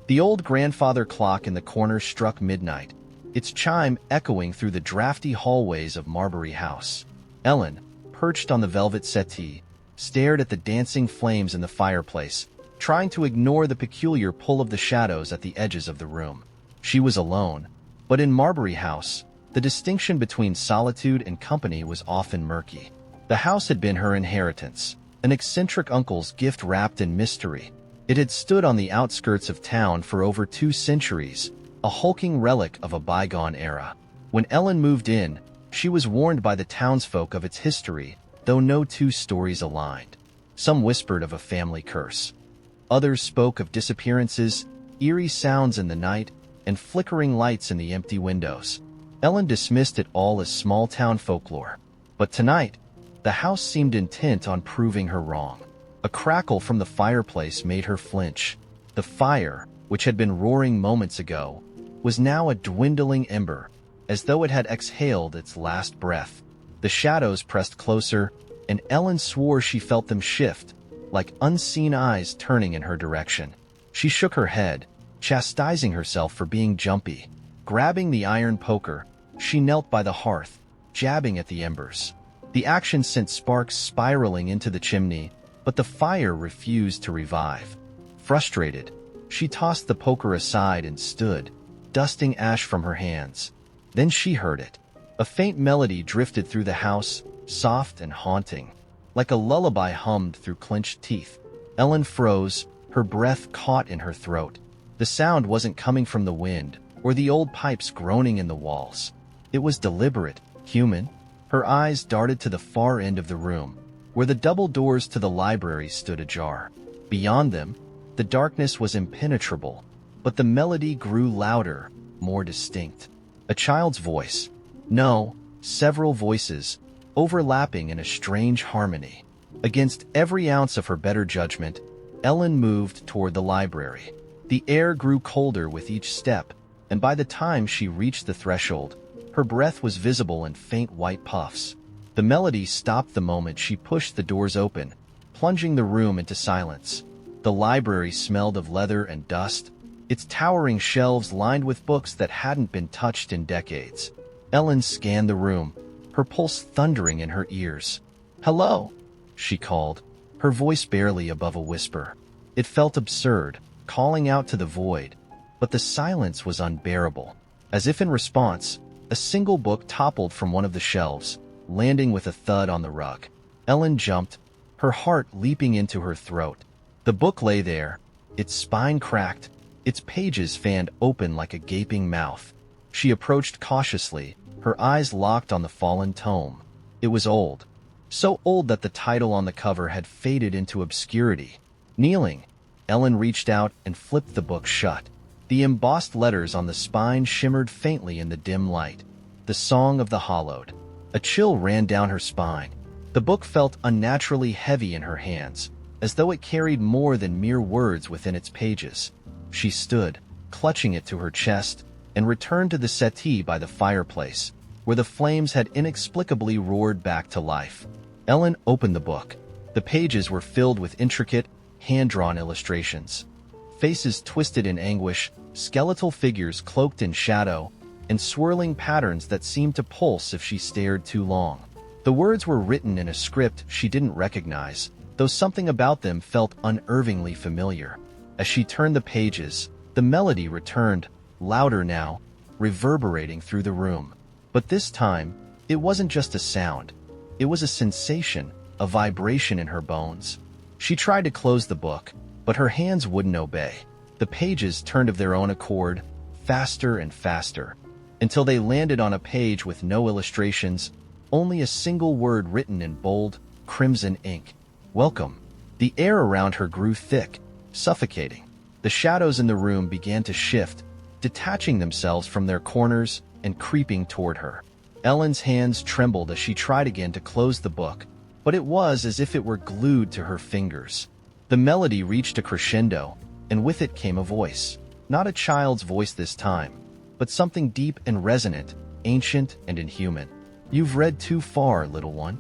The old grandfather clock in the corner struck midnight, its chime echoing through the drafty hallways of Marbury House. Ellen, perched on the velvet settee, stared at the dancing flames in the fireplace, trying to ignore the peculiar pull of the shadows at the edges of the room. She was alone, but in Marbury House, the distinction between solitude and company was often murky. The house had been her inheritance, an eccentric uncle's gift wrapped in mystery. It had stood on the outskirts of town for over 2 centuries, a hulking relic of a bygone era. When Ellen moved in, she was warned by the townsfolk of its history, though no 2 stories aligned. Some whispered of a family curse. Others spoke of disappearances, eerie sounds in the night, and flickering lights in the empty windows. Ellen dismissed it all as small-town folklore. But tonight, the house seemed intent on proving her wrong. A crackle from the fireplace made her flinch. The fire, which had been roaring moments ago, was now a dwindling ember, as though it had exhaled its last breath. The shadows pressed closer, and Ellen swore she felt them shift, like unseen eyes turning in her direction. She shook her head, chastising herself for being jumpy. Grabbing the iron poker, she knelt by the hearth, jabbing at the embers. The action sent sparks spiraling into the chimney, but the fire refused to revive. Frustrated, she tossed the poker aside and stood, dusting ash from her hands. Then she heard it. A faint melody drifted through the house, soft and haunting, like a lullaby hummed through clenched teeth. Ellen froze, her breath caught in her throat. The sound wasn't coming from the wind, or the old pipes groaning in the walls. It was deliberate, human. Her eyes darted to the far end of the room, where the double doors to the library stood ajar. Beyond them, the darkness was impenetrable, but the melody grew louder, more distinct. A child's voice. No, several voices, overlapping in a strange harmony. Against every ounce of her better judgment, Ellen moved toward the library. The air grew colder with each step, and by the time she reached the threshold, her breath was visible in faint white puffs. The melody stopped the moment she pushed the doors open, plunging the room into silence. The library smelled of leather and dust, its towering shelves lined with books that hadn't been touched in decades. Ellen scanned the room, her pulse thundering in her ears. "Hello," she called, her voice barely above a whisper. It felt absurd, calling out to the void, but the silence was unbearable. As if in response, a single book toppled from one of the shelves, landing with a thud on the rug. Ellen jumped, her heart leaping into her throat. The book lay there, its spine cracked, its pages fanned open like a gaping mouth. She approached cautiously, her eyes locked on the fallen tome. It was old, so old that the title on the cover had faded into obscurity. Kneeling, Ellen reached out and flipped the book shut. The embossed letters on the spine shimmered faintly in the dim light. The Song of the Hollowed. A chill ran down her spine. The book felt unnaturally heavy in her hands, as though it carried more than mere words within its pages. She stood, clutching it to her chest, and returned to the settee by the fireplace, where the flames had inexplicably roared back to life. Ellen opened the book. The pages were filled with intricate, hand-drawn illustrations. Faces twisted in anguish, skeletal figures cloaked in shadow, and swirling patterns that seemed to pulse if she stared too long. The words were written in a script she didn't recognize, though something about them felt unnervingly familiar. As she turned the pages, the melody returned, louder now, reverberating through the room. But this time, it wasn't just a sound. It was a sensation, a vibration in her bones. She tried to close the book, but her hands wouldn't obey. The pages turned of their own accord, faster and faster, until they landed on a page with no illustrations, only a single word written in bold, crimson ink. "Welcome." The air around her grew thick, suffocating. The shadows in the room began to shift, detaching themselves from their corners and creeping toward her. Ellen's hands trembled as she tried again to close the book, but it was as if it were glued to her fingers. The melody reached a crescendo, and with it came a voice. Not a child's voice this time, but something deep and resonant, ancient and inhuman. "You've read too far, little one."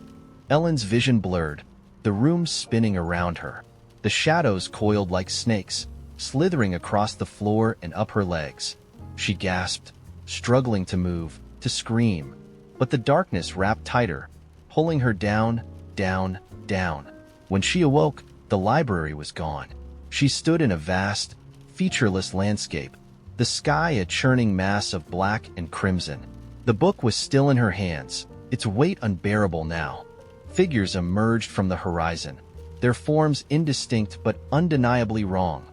Ellen's vision blurred, the room spinning around her. The shadows coiled like snakes, slithering across the floor and up her legs. She gasped, struggling to move, to scream, but the darkness wrapped tighter, pulling her down, down, down. When she awoke, the library was gone. She stood in a vast, featureless landscape, the sky a churning mass of black and crimson. The book was still in her hands, its weight unbearable now. Figures emerged from the horizon, their forms indistinct but undeniably wrong.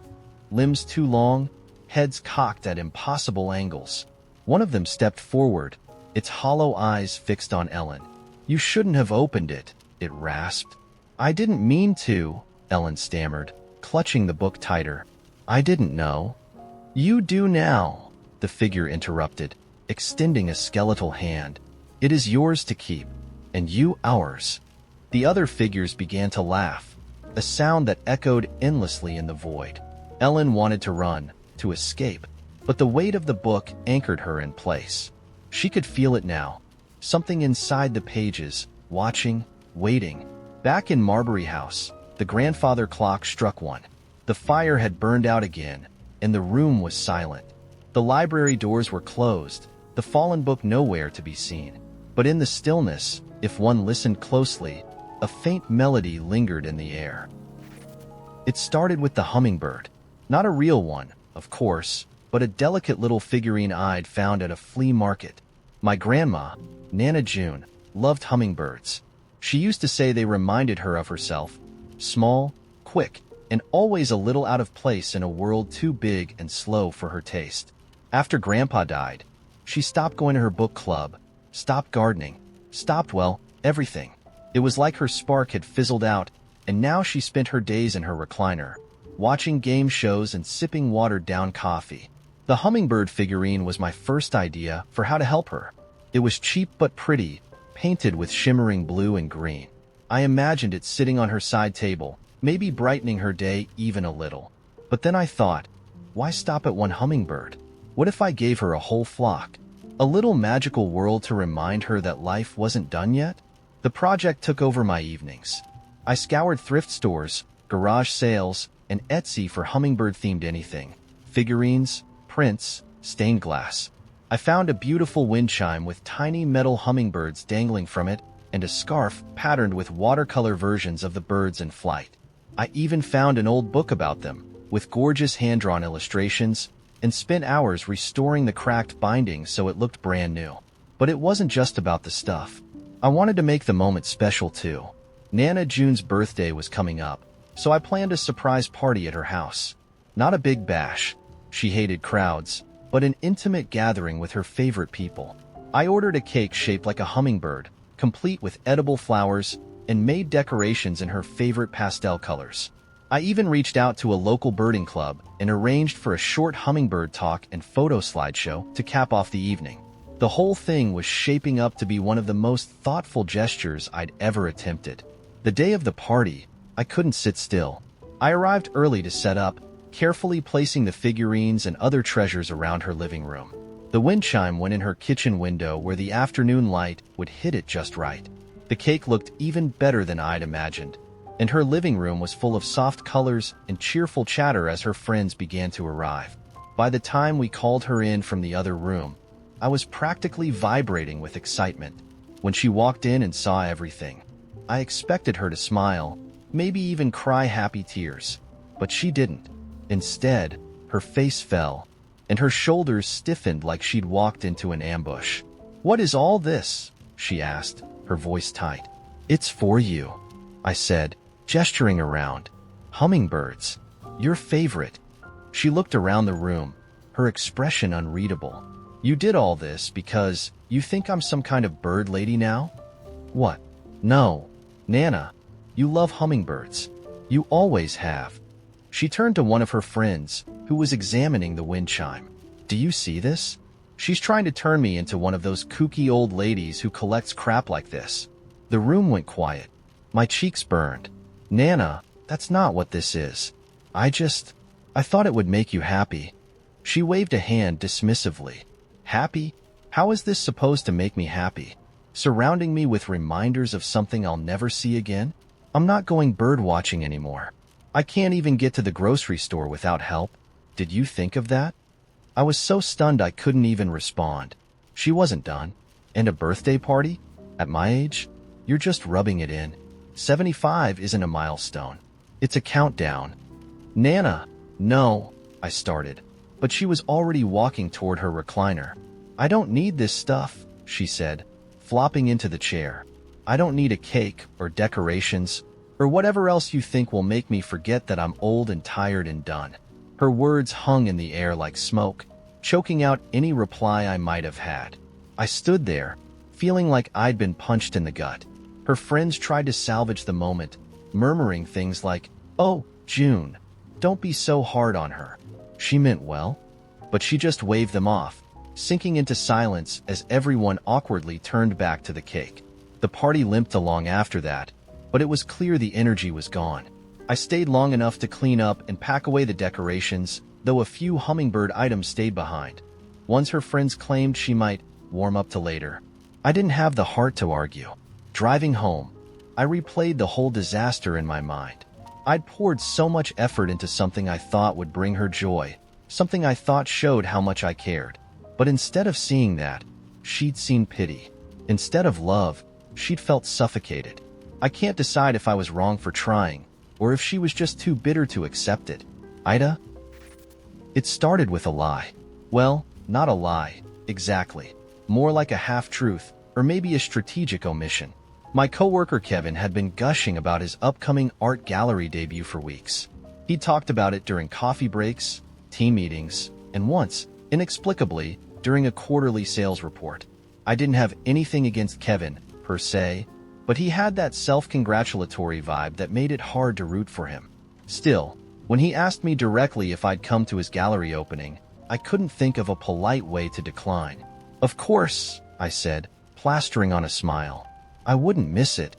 Limbs too long, heads cocked at impossible angles. One of them stepped forward, its hollow eyes fixed on Ellen. "You shouldn't have opened it," it rasped. "I didn't mean to," Ellen stammered, clutching the book tighter. "I didn't know." "You do now," the figure interrupted, extending a skeletal hand. "It is yours to keep, and you ours." The other figures began to laugh, a sound that echoed endlessly in the void. Ellen wanted to run, to escape, but the weight of the book anchored her in place. She could feel it now, something inside the pages, watching, waiting. Back in Marbury House, the grandfather clock struck one. The fire had burned out again, and the room was silent. The library doors were closed, the fallen book nowhere to be seen. But in the stillness, if one listened closely, a faint melody lingered in the air. It started with the hummingbird. Not a real one, of course, but a delicate little figurine I'd found at a flea market. My grandma, Nana June, loved hummingbirds. She used to say they reminded her of herself, small, quick, and always a little out of place in a world too big and slow for her taste. After Grandpa died, she stopped going to her book club, stopped gardening, stopped, well, everything. It was like her spark had fizzled out, and now she spent her days in her recliner, watching game shows and sipping watered-down coffee. The hummingbird figurine was my first idea for how to help her. It was cheap but pretty, painted with shimmering blue and green. I imagined it sitting on her side table, maybe brightening her day even a little. But then I thought, why stop at one hummingbird? What if I gave her a whole flock? A little magical world to remind her that life wasn't done yet? The project took over my evenings. I scoured thrift stores, garage sales, and Etsy for hummingbird-themed anything. Figurines, prints, stained glass. I found a beautiful wind chime with tiny metal hummingbirds dangling from it and a scarf patterned with watercolor versions of the birds in flight. I even found an old book about them, with gorgeous hand-drawn illustrations, and spent hours restoring the cracked binding so it looked brand new. But it wasn't just about the stuff. I wanted to make the moment special too. Nana June's birthday was coming up, so I planned a surprise party at her house. Not a big bash. She hated crowds, but an intimate gathering with her favorite people. I ordered a cake shaped like a hummingbird, complete with edible flowers, and made decorations in her favorite pastel colors. I even reached out to a local birding club and arranged for a short hummingbird talk and photo slideshow to cap off the evening. The whole thing was shaping up to be one of the most thoughtful gestures I'd ever attempted. The day of the party, I couldn't sit still. I arrived early to set up, carefully placing the figurines and other treasures around her living room. The wind chime went in her kitchen window where the afternoon light would hit it just right. The cake looked even better than I'd imagined, and her living room was full of soft colors and cheerful chatter as her friends began to arrive. By the time we called her in from the other room, I was practically vibrating with excitement. When she walked in and saw everything, I expected her to smile, maybe even cry happy tears, but she didn't. Instead, her face fell, and her shoulders stiffened like she'd walked into an ambush. "What is all this?" she asked, her voice tight. "It's for you," I said, gesturing around. "Hummingbirds. Your favorite." She looked around the room, her expression unreadable. "You did all this because you think I'm some kind of bird lady now?" "What? No. Nana, you love hummingbirds. You always have." She turned to one of her friends, who was examining the wind chime. "Do you see this? She's trying to turn me into one of those kooky old ladies who collects crap like this." The room went quiet. My cheeks burned. "Nana, that's not what this is. I thought it would make you happy." She waved a hand dismissively. "Happy? How is this supposed to make me happy? Surrounding me with reminders of something I'll never see again? I'm not going bird watching anymore. I can't even get to the grocery store without help. Did you think of that?" I was so stunned I couldn't even respond. She wasn't done. "And a birthday party? At my age? You're just rubbing it in. 75 isn't a milestone. It's a countdown." "Nana, no," I started, but she was already walking toward her recliner. "I don't need this stuff," she said, flopping into the chair. "I don't need a cake or decorations or whatever else you think will make me forget that I'm old and tired and done." Her words hung in the air like smoke, choking out any reply I might have had. I stood there, feeling like I'd been punched in the gut. Her friends tried to salvage the moment, murmuring things like, "Oh, June, don't be so hard on her. She meant well." But she just waved them off, sinking into silence as everyone awkwardly turned back to the cake. The party limped along after that, but it was clear the energy was gone. I stayed long enough to clean up and pack away the decorations, though a few hummingbird items stayed behind. Ones her friends claimed she might warm up to later. I didn't have the heart to argue. Driving home, I replayed the whole disaster in my mind. I'd poured so much effort into something I thought would bring her joy, something I thought showed how much I cared. But instead of seeing that, she'd seen pity. Instead of love, she'd felt suffocated. I can't decide if I was wrong for trying, or if she was just too bitter to accept it. "AITA?" It started with a lie. Well, not a lie, exactly. More like a half-truth, or maybe a strategic omission. My coworker Kevin had been gushing about his upcoming art gallery debut for weeks. He talked about it during coffee breaks, team meetings, and once, inexplicably, during a quarterly sales report. I didn't have anything against Kevin, per se, but he had that self-congratulatory vibe that made it hard to root for him. Still, when he asked me directly if I'd come to his gallery opening, I couldn't think of a polite way to decline. "Of course," I said, plastering on a smile. I wouldn't miss it.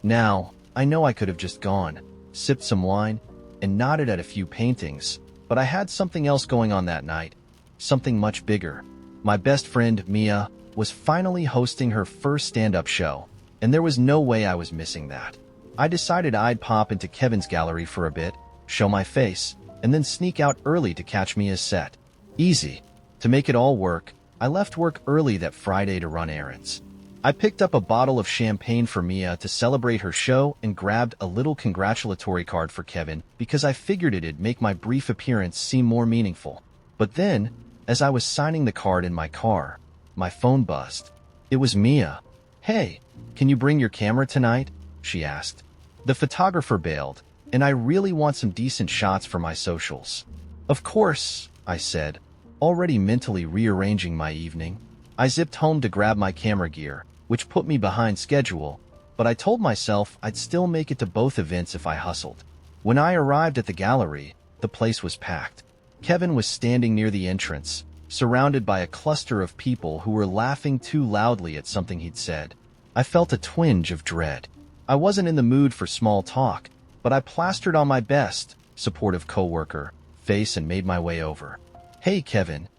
Now, I know I could have just gone, sipped some wine, and nodded at a few paintings, but I had something else going on that night. Something much bigger. My best friend, Mia, was finally hosting her first stand-up show, and there was no way I was missing that. I decided I'd pop into Kevin's gallery for a bit, show my face, and then sneak out early to catch Mia's set. Easy. To make it all work, I left work early that Friday to run errands. I picked up a bottle of champagne for Mia to celebrate her show and grabbed a little congratulatory card for Kevin because I figured it'd make my brief appearance seem more meaningful. But then, as I was signing the card in my car, my phone buzzed. It was Mia. "Hey, can you bring your camera tonight?" she asked. The photographer bailed, and I really want some decent shots for my socials. "Of course," I said, already mentally rearranging my evening. I zipped home to grab my camera gear, which put me behind schedule, but I told myself I'd still make it to both events if I hustled. When I arrived at the gallery, the place was packed. Kevin was standing near the entrance, surrounded by a cluster of people who were laughing too loudly at something he'd said. I felt a twinge of dread. I wasn't in the mood for small talk, but I plastered on my best, supportive coworker, face and made my way over. "Hey, Kevin,"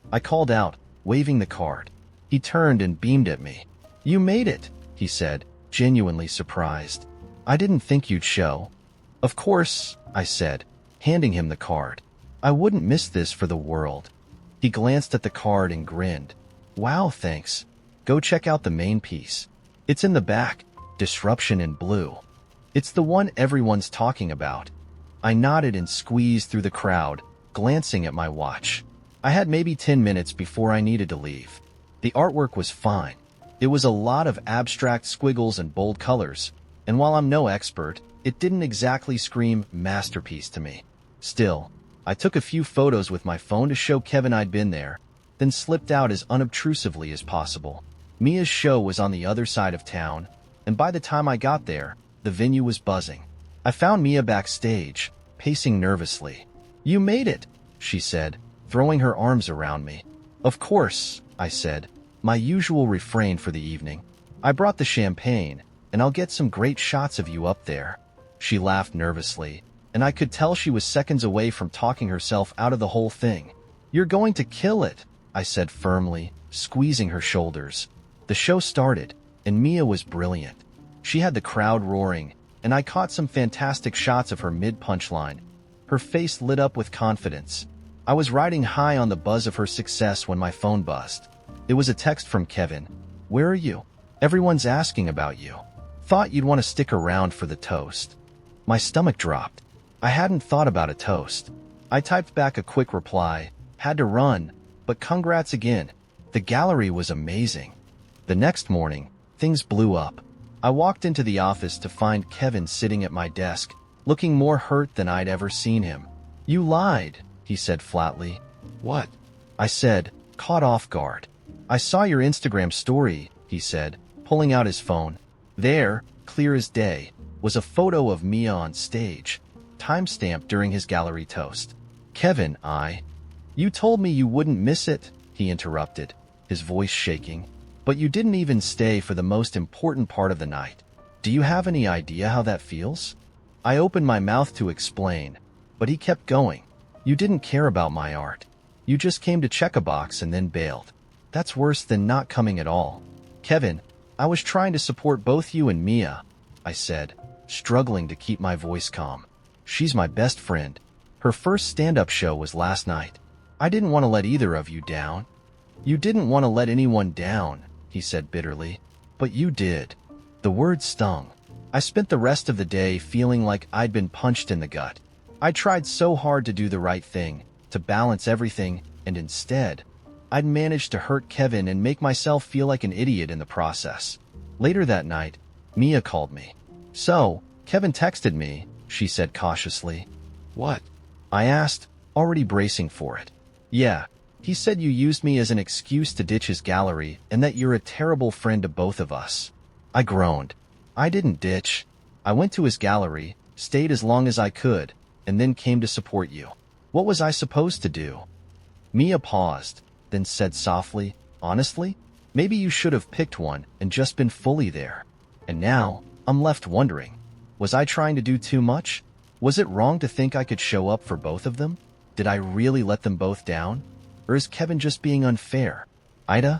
I called out, waving the card. He turned and beamed at me. "You made it," he said, genuinely surprised. "I didn't think you'd show." "Of course," I said, handing him the card. "I wouldn't miss this for the world." He glanced at the card and grinned. "Wow, thanks. Go check out the main piece. It's in the back, Disruption in blue. It's the one everyone's talking about." I nodded and squeezed through the crowd, glancing at my watch. I had maybe 10 minutes before I needed to leave. The artwork was fine. It was a lot of abstract squiggles and bold colors, and while I'm no expert, it didn't exactly scream masterpiece to me. Still, I took a few photos with my phone to show Kevin I'd been there, then slipped out as unobtrusively as possible. Mia's show was on the other side of town, and by the time I got there, the venue was buzzing. I found Mia backstage, pacing nervously. "You made it," she said, throwing her arms around me. "Of course," I said, my usual refrain for the evening. "I brought the champagne, and I'll get some great shots of you up there." She laughed nervously, and I could tell she was seconds away from talking herself out of the whole thing. "You're going to kill it," I said firmly, squeezing her shoulders. The show started, and Mia was brilliant. She had the crowd roaring, and I caught some fantastic shots of her mid-punchline. Her face lit up with confidence. I was riding high on the buzz of her success when my phone buzzed. It was a text from Kevin. "Where are you? Everyone's asking about you. Thought you'd want to stick around for the toast." My stomach dropped. I hadn't thought about a toast. I typed back a quick reply. "Had to run, but congrats again. The gallery was amazing." The next morning, things blew up. I walked into the office to find Kevin sitting at my desk, looking more hurt than I'd ever seen him. "You lied," he said flatly. "What?" I said, caught off guard. "I saw your Instagram story," he said, pulling out his phone. There, clear as day, was a photo of Mia on stage, timestamped during his gallery toast. "Kevin, You told me you wouldn't miss it," he interrupted, his voice shaking. "But you didn't even stay for the most important part of the night. Do you have any idea how that feels?" I opened my mouth to explain, but he kept going. "You didn't care about my art. You just came to check a box and then bailed. That's worse than not coming at all." "Kevin, I was trying to support both you and Mia," I said, struggling to keep my voice calm. "She's my best friend. Her first stand-up show was last night. I didn't want to let either of you down." "You didn't want to let anyone down," he said bitterly. "But you did." The words stung. I spent the rest of the day feeling like I'd been punched in the gut. I tried so hard to do the right thing, to balance everything, and instead, I'd managed to hurt Kevin and make myself feel like an idiot in the process. Later that night, Mia called me. "So, Kevin texted me," she said cautiously. "What?" I asked, already bracing for it. "Yeah. He said you used me as an excuse to ditch his gallery and that you're a terrible friend to both of us." I groaned. "I didn't ditch. I went to his gallery, stayed as long as I could, and then came to support you. What was I supposed to do?" Mia paused, then said softly, "Honestly, Maybe you should have picked one and just been fully there. And now, I'm left wondering, was I trying to do too much? Was it wrong to think I could show up for both of them? Did I really let them both down? Or is Kevin just being unfair? AITA?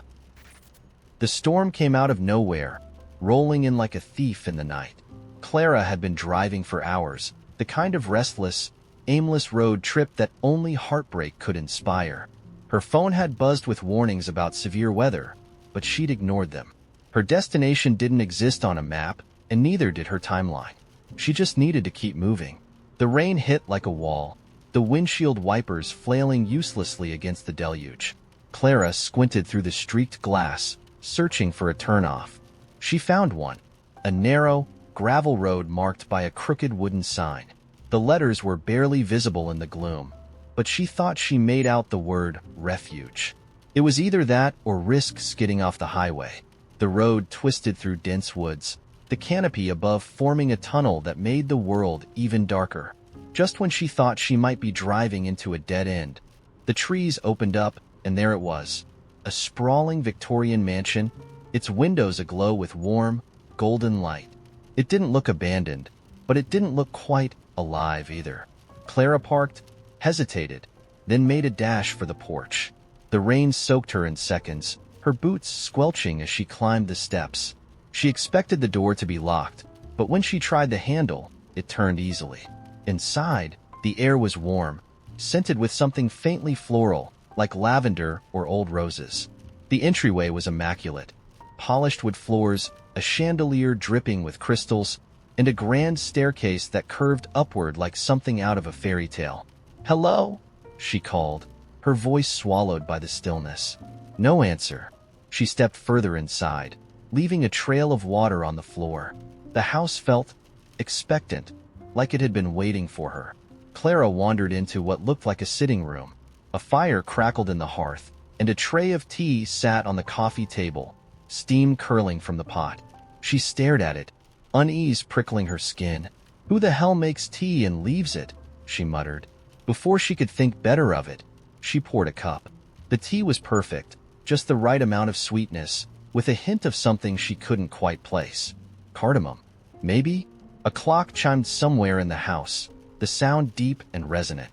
The storm came out of nowhere, rolling in like a thief in the night. Clara had been driving for hours, the kind of restless, aimless road trip that only heartbreak could inspire. Her phone had buzzed with warnings about severe weather, but she'd ignored them. Her destination didn't exist on a map, and neither did her timeline. She just needed to keep moving. The rain hit like a wall, the windshield wipers flailing uselessly against the deluge. Clara squinted through the streaked glass, searching for a turnoff. She found one, a narrow, gravel road marked by a crooked wooden sign. The letters were barely visible in the gloom, but she thought she made out the word refuge. It was either that or risk skidding off the highway. The road twisted through dense woods, the canopy above forming a tunnel that made the world even darker. Just when she thought she might be driving into a dead end, the trees opened up, and there it was, a sprawling Victorian mansion, its windows aglow with warm, golden light. It didn't look abandoned, but it didn't look quite alive either. Clara parked, hesitated, then made a dash for the porch. The rain soaked her in seconds, her boots squelching as she climbed the steps. She expected the door to be locked, but when she tried the handle, it turned easily. Inside, the air was warm, scented with something faintly floral, like lavender or old roses. The entryway was immaculate, polished wood floors, a chandelier dripping with crystals, and a grand staircase that curved upward like something out of a fairy tale. "Hello?" she called, her voice swallowed by the stillness. No answer. She stepped further inside, leaving a trail of water on the floor. The house felt expectant, like it had been waiting for her. Clara wandered into what looked like a sitting room. A fire crackled in the hearth, and a tray of tea sat on the coffee table, steam curling from the pot. She stared at it, unease prickling her skin. "Who the hell makes tea and leaves it?" she muttered. Before she could think better of it, she poured a cup. The tea was perfect, just the right amount of sweetness, with a hint of something she couldn't quite place. Cardamom, maybe? A clock chimed somewhere in the house, the sound deep and resonant.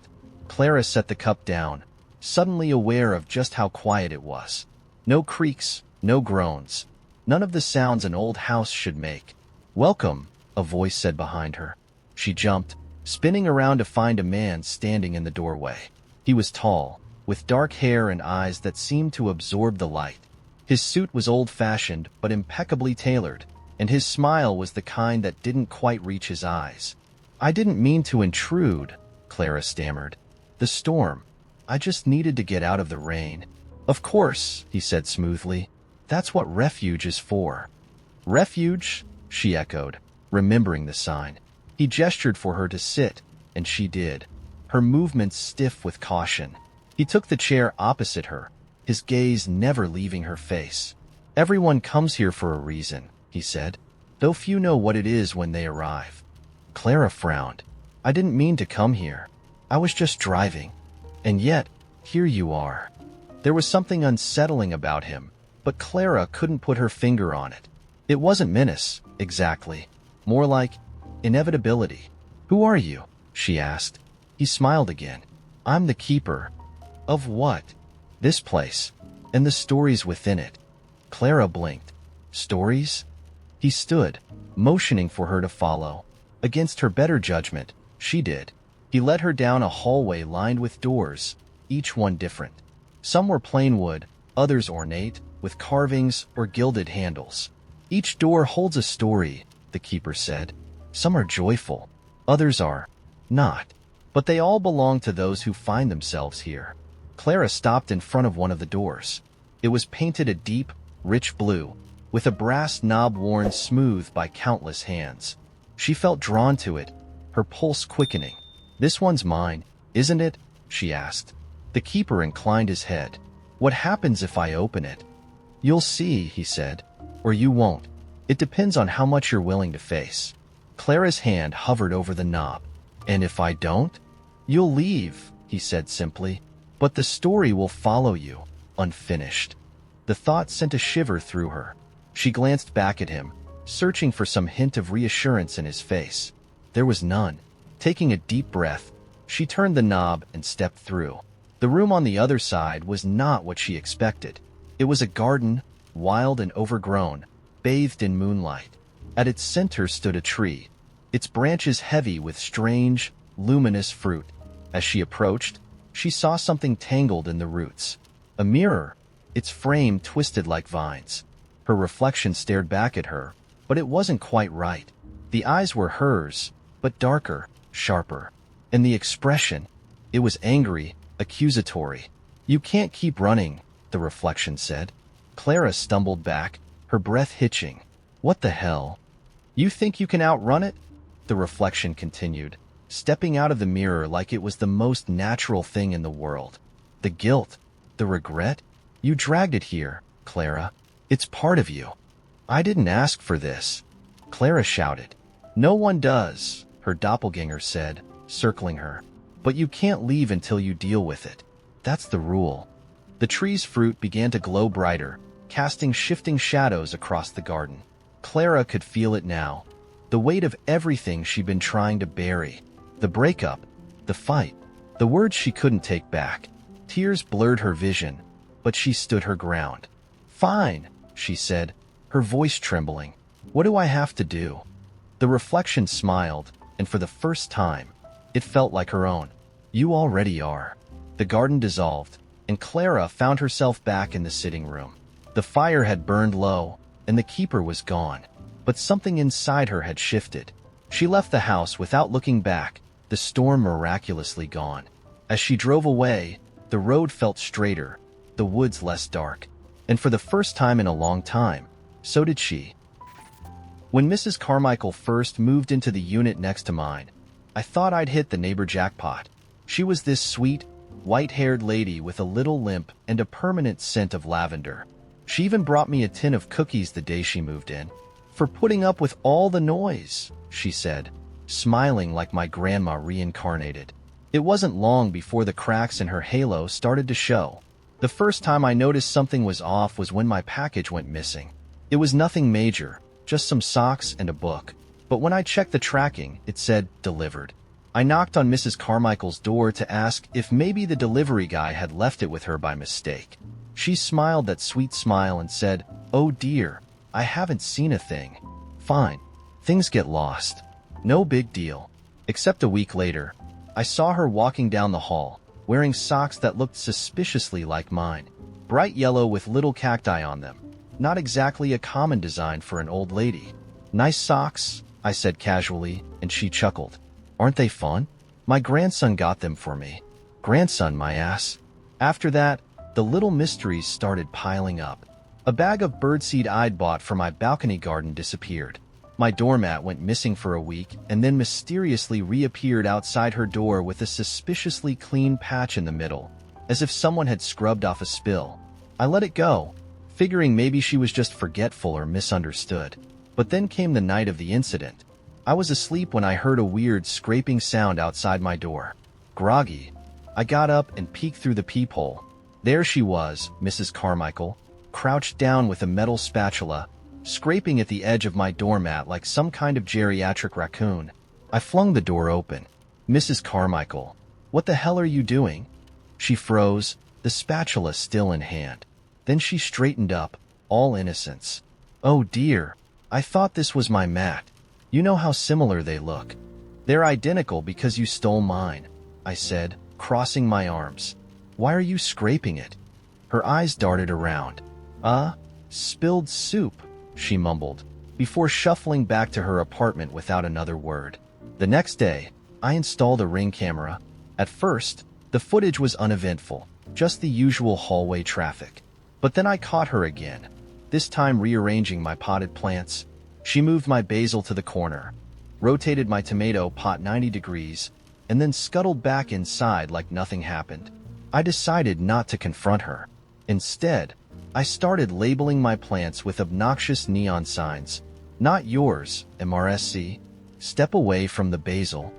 Clara set the cup down, suddenly aware of just how quiet it was. No creaks, no groans, none of the sounds an old house should make. "Welcome," a voice said behind her. She jumped, spinning around to find a man standing in the doorway. He was tall, with dark hair and eyes that seemed to absorb the light. His suit was old-fashioned but impeccably tailored, and his smile was the kind that didn't quite reach his eyes. "I didn't mean to intrude," Clara stammered. "The storm. I just needed to get out of the rain." "Of course," he said smoothly. "That's what refuge is for." "Refuge?" she echoed, remembering the sign. He gestured for her to sit, and she did, her movements stiff with caution. He took the chair opposite her, his gaze never leaving her face. "Everyone comes here for a reason," he said, "though few know what it is when they arrive." Clara frowned. "I didn't mean to come here. I was just driving. And yet, here you are." There was something unsettling about him, but Clara couldn't put her finger on it. It wasn't menace, exactly. More like inevitability. "Who are you?" she asked. He smiled again. "I'm the keeper." "Of what?" "This place, and the stories within it." Clara blinked. "Stories?" He stood, motioning for her to follow. Against her better judgment, she did. He led her down a hallway lined with doors, each one different. Some were plain wood, others ornate, with carvings or gilded handles. "Each door holds a story," the keeper said. "Some are joyful, others are not. But they all belong to those who find themselves here." Clara stopped in front of one of the doors. It was painted a deep, rich blue, with a brass knob worn smooth by countless hands. She felt drawn to it, her pulse quickening. "This one's mine, isn't it?" she asked. The keeper inclined his head. "What happens if I open it?" "You'll see," he said. "Or you won't. It depends on how much you're willing to face." Clara's hand hovered over the knob. "And if I don't?" "You'll leave," he said simply. "But the story will follow you, unfinished." The thought sent a shiver through her. She glanced back at him, searching for some hint of reassurance in his face. There was none. Taking a deep breath, she turned the knob and stepped through. The room on the other side was not what she expected. It was a garden, wild and overgrown, bathed in moonlight. At its center stood a tree, its branches heavy with strange, luminous fruit. As she approached, she saw something tangled in the roots. A mirror, its frame twisted like vines. Her reflection stared back at her, but it wasn't quite right. The eyes were hers, but darker, sharper. And the expression, it was angry, accusatory. "You can't keep running," the reflection said. Clara stumbled back, her breath hitching. "What the hell? You think you can outrun it?" The reflection continued, stepping out of the mirror like it was the most natural thing in the world. "The guilt, the regret? You dragged it here, Clara. It's part of you." "I didn't ask for this," Clara shouted. "No one does," her doppelganger said, circling her. "But you can't leave until you deal with it. That's the rule." The tree's fruit began to glow brighter, casting shifting shadows across the garden. Clara could feel it now, the weight of everything she'd been trying to bury. The breakup, the fight, the words she couldn't take back. Tears blurred her vision, but she stood her ground. "Fine," she said, her voice trembling. "What do I have to do?" The reflection smiled, and for the first time, it felt like her own. "You already are." The garden dissolved, and Clara found herself back in the sitting room. The fire had burned low, and the keeper was gone. But something inside her had shifted. She left the house without looking back, the storm miraculously gone. As she drove away, the road felt straighter, the woods less dark. And for the first time in a long time, so did she. When Mrs. Carmichael first moved into the unit next to mine, I thought I'd hit the neighbor jackpot. She was this sweet, white-haired lady with a little limp and a permanent scent of lavender. She even brought me a tin of cookies the day she moved in. "For putting up with all the noise," she said, smiling like my grandma reincarnated. It wasn't long before the cracks in her halo started to show. The first time I noticed something was off was when my package went missing. It was nothing major, just some socks and a book. But when I checked the tracking, it said, "Delivered." I knocked on Mrs. Carmichael's door to ask if maybe the delivery guy had left it with her by mistake. She smiled that sweet smile and said, "Oh dear, I haven't seen a thing." "Fine. Things get lost. No big deal." Except a week later, I saw her walking down the hall, wearing socks that looked suspiciously like mine. Bright yellow with little cacti on them. Not exactly a common design for an old lady. "Nice socks," I said casually, and she chuckled. "Aren't they fun? My grandson got them for me." Grandson, my ass. After that, the little mysteries started piling up. A bag of birdseed I'd bought for my balcony garden disappeared. My doormat went missing for a week and then mysteriously reappeared outside her door with a suspiciously clean patch in the middle, as if someone had scrubbed off a spill. I let it go, figuring maybe she was just forgetful or misunderstood. But then came the night of the incident. I was asleep when I heard a weird scraping sound outside my door. Groggy, I got up and peeked through the peephole. There she was, Mrs. Carmichael, crouched down with a metal spatula, scraping at the edge of my doormat like some kind of geriatric raccoon. I flung the door open. "Mrs. Carmichael, what the hell are you doing?" She froze, the spatula still in hand. Then she straightened up, all innocence. "Oh dear, I thought this was my mat. You know how similar they look." "They're identical because you stole mine," I said, crossing my arms. "Why are you scraping it?" Her eyes darted around. Spilled soup," she mumbled, before shuffling back to her apartment without another word. The next day, I installed a Ring camera. At first, the footage was uneventful, just the usual hallway traffic. But then I caught her again, this time rearranging my potted plants. She moved my basil to the corner, rotated my tomato pot 90 degrees, and then scuttled back inside like nothing happened. I decided not to confront her. Instead, I started labeling my plants with obnoxious neon signs. "Not yours, MRSC. Step away from the basil."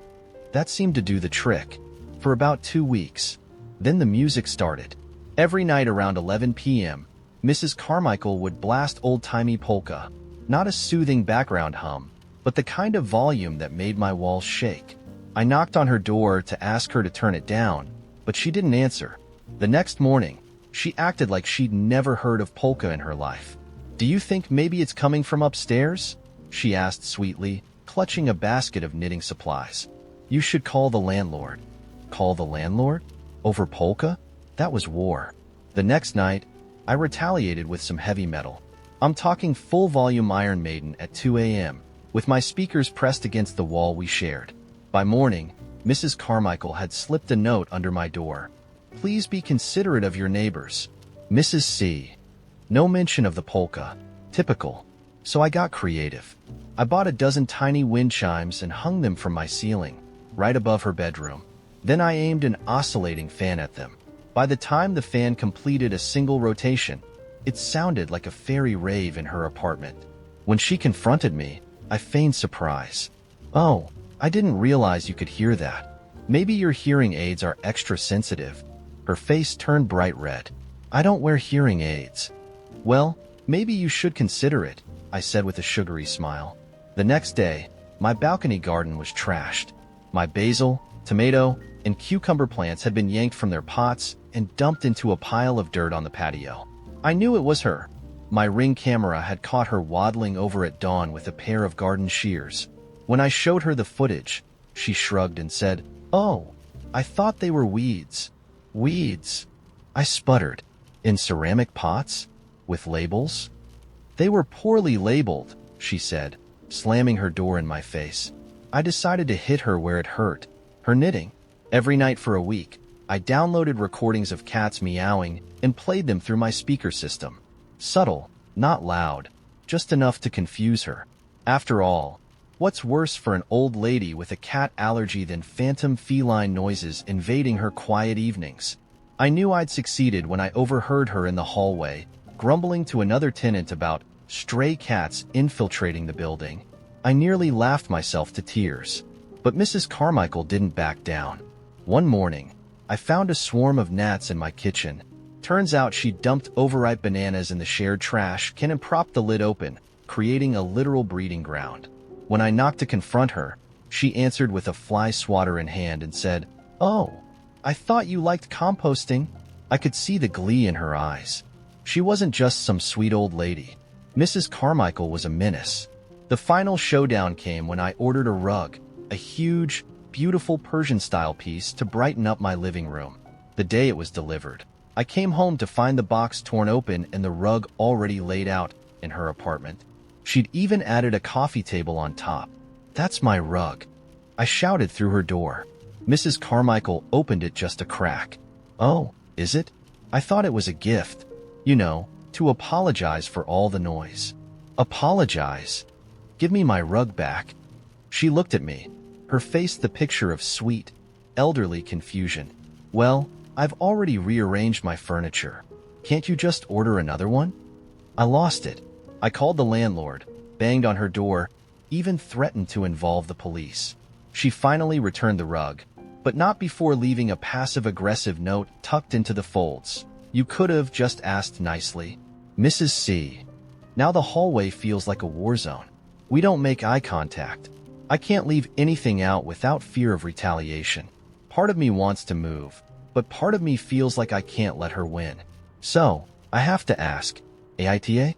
That seemed to do the trick. For about 2 weeks. Then the music started. Every night around 11 p.m., Mrs. Carmichael would blast old-timey polka, not a soothing background hum, but the kind of volume that made my walls shake. I knocked on her door to ask her to turn it down, but she didn't answer. The next morning, she acted like she'd never heard of polka in her life. "Do you think maybe it's coming from upstairs?" she asked sweetly, clutching a basket of knitting supplies. "You should call the landlord." Call the landlord? Over polka? That was war. The next night, I retaliated with some heavy metal. I'm talking full-volume Iron Maiden at 2 a.m., with my speakers pressed against the wall we shared. By morning, Mrs. Carmichael had slipped a note under my door. "Please be considerate of your neighbors. Mrs. C." No mention of the polka. Typical. So I got creative. I bought a dozen tiny wind chimes and hung them from my ceiling, right above her bedroom. Then I aimed an oscillating fan at them. By the time the fan completed a single rotation, it sounded like a fairy rave in her apartment. When she confronted me, I feigned surprise. "Oh, I didn't realize you could hear that. Maybe your hearing aids are extra sensitive." Her face turned bright red. "I don't wear hearing aids." "Well, maybe you should consider it," I said with a sugary smile. The next day, my balcony garden was trashed. My basil, tomato, and cucumber plants had been yanked from their pots and dumped into a pile of dirt on the patio. I knew it was her. My Ring camera had caught her waddling over at dawn with a pair of garden shears. When I showed her the footage, she shrugged and said, "Oh, I thought they were weeds." "Weeds?" I sputtered. "In ceramic pots? With labels?" "They were poorly labeled," she said, slamming her door in my face. I decided to hit her where it hurt. Her knitting. Every night for a week, I downloaded recordings of cats meowing and played them through my speaker system. Subtle, not loud, just enough to confuse her. After all, what's worse for an old lady with a cat allergy than phantom feline noises invading her quiet evenings? I knew I'd succeeded when I overheard her in the hallway, grumbling to another tenant about stray cats infiltrating the building. I nearly laughed myself to tears. But Mrs. Carmichael didn't back down. One morning, I found a swarm of gnats in my kitchen. Turns out she dumped overripe bananas in the shared trash can and propped the lid open, creating a literal breeding ground. When I knocked to confront her, she answered with a fly swatter in hand and said, "Oh, I thought you liked composting." I could see the glee in her eyes. She wasn't just some sweet old lady. Mrs. Carmichael was a menace. The final showdown came when I ordered a rug, a huge, beautiful Persian-style piece to brighten up my living room. The day it was delivered, I came home to find the box torn open and the rug already laid out in her apartment. She'd even added a coffee table on top. "That's my rug," I shouted through her door. Mrs. Carmichael opened it just a crack. "Oh, is it? I thought it was a gift. You know, to apologize for all the noise." "Apologize? Give me my rug back." She looked at me, her face the picture of sweet, elderly confusion. "Well, I've already rearranged my furniture. Can't you just order another one?" I lost it. I called the landlord, banged on her door, even threatened to involve the police. She finally returned the rug, but not before leaving a passive-aggressive note tucked into the folds. "You could have just asked nicely. Mrs. C." Now the hallway feels like a war zone. We don't make eye contact. I can't leave anything out without fear of retaliation. Part of me wants to move, but part of me feels like I can't let her win. So, I have to ask, AITA?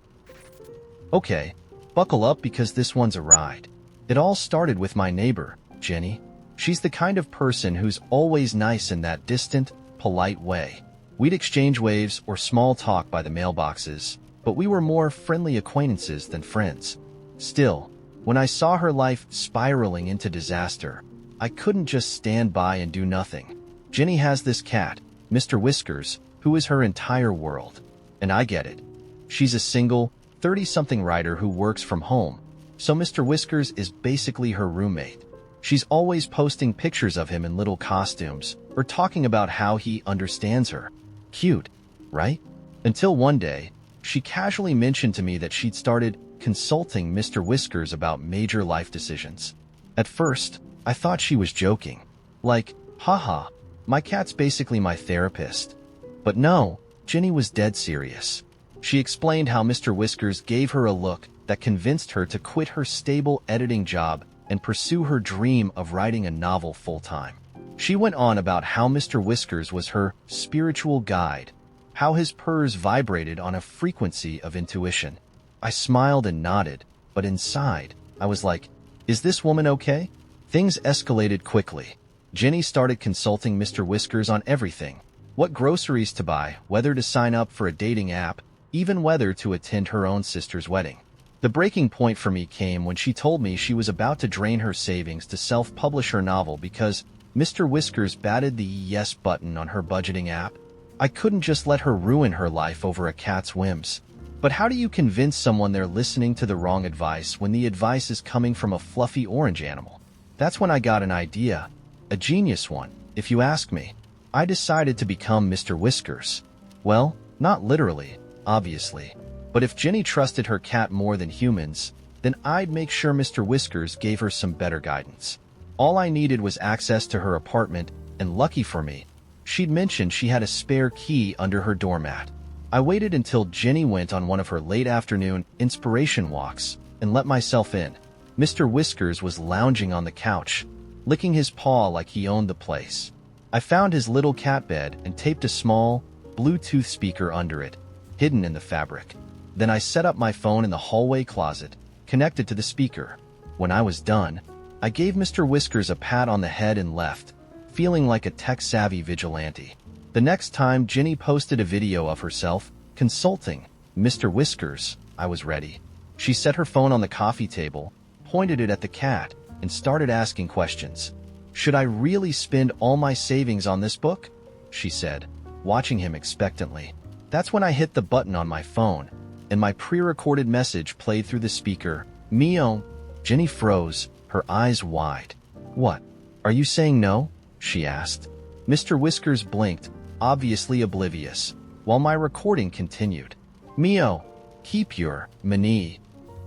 Okay, buckle up because this one's a ride. It all started with my neighbor, Jenny. She's the kind of person who's always nice in that distant, polite way. We'd exchange waves or small talk by the mailboxes, but we were more friendly acquaintances than friends. Still, when I saw her life spiraling into disaster, I couldn't just stand by and do nothing. Jenny has this cat, Mr. Whiskers, who is her entire world. And I get it. She's a single, 30-something writer who works from home, so Mr. Whiskers is basically her roommate. She's always posting pictures of him in little costumes or talking about how he understands her. Cute, right? Until one day, she casually mentioned to me that she'd started consulting Mr. Whiskers about major life decisions. At first, I thought she was joking. Like, haha, my cat's basically my therapist. But no, Jenny was dead serious. She explained how Mr. Whiskers gave her a look that convinced her to quit her stable editing job and pursue her dream of writing a novel full-time. She went on about how Mr. Whiskers was her spiritual guide, how his purrs vibrated on a frequency of intuition. I smiled and nodded, but inside, I was like, is this woman okay? Things escalated quickly. Jenny started consulting Mr. Whiskers on everything: what groceries to buy, whether to sign up for a dating app, even whether to attend her own sister's wedding. The breaking point for me came when she told me she was about to drain her savings to self-publish her novel because Mr. Whiskers batted the yes button on her budgeting app. I couldn't just let her ruin her life over a cat's whims. But how do you convince someone they're listening to the wrong advice when the advice is coming from a fluffy orange animal? That's when I got an idea. A genius one, if you ask me. I decided to become Mr. Whiskers. Well, not literally, obviously. But if Jenny trusted her cat more than humans, then I'd make sure Mr. Whiskers gave her some better guidance. All I needed was access to her apartment, and lucky for me, she'd mentioned she had a spare key under her doormat. I waited until Jenny went on one of her late afternoon inspiration walks and let myself in. Mr. Whiskers was lounging on the couch, licking his paw like he owned the place. I found his little cat bed and taped a small, Bluetooth speaker under it, hidden in the fabric. Then I set up my phone in the hallway closet, connected to the speaker. When I was done, I gave Mr. Whiskers a pat on the head and left, feeling like a tech-savvy vigilante. The next time Jenny posted a video of herself consulting Mr. Whiskers, I was ready. She set her phone on the coffee table, pointed it at the cat, and started asking questions. "Should I really spend all my savings on this book?" she said, watching him expectantly. That's when I hit the button on my phone, and my pre-recorded message played through the speaker. "Mio." Jenny froze, her eyes wide. "What? Are you saying no?" she asked. Mr. Whiskers blinked, obviously oblivious, while my recording continued. "Mio, keep your money."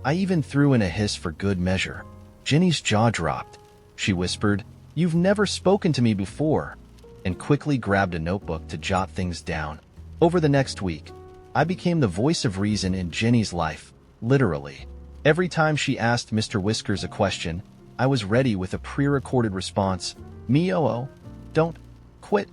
I even threw in a hiss for good measure. Jenny's jaw dropped. She whispered, "You've never spoken to me before," and quickly grabbed a notebook to jot things down. Over the next week, I became the voice of reason in Jenny's life, literally. Every time she asked Mr. Whiskers a question, I was ready with a pre-recorded response. "Mio, don't quit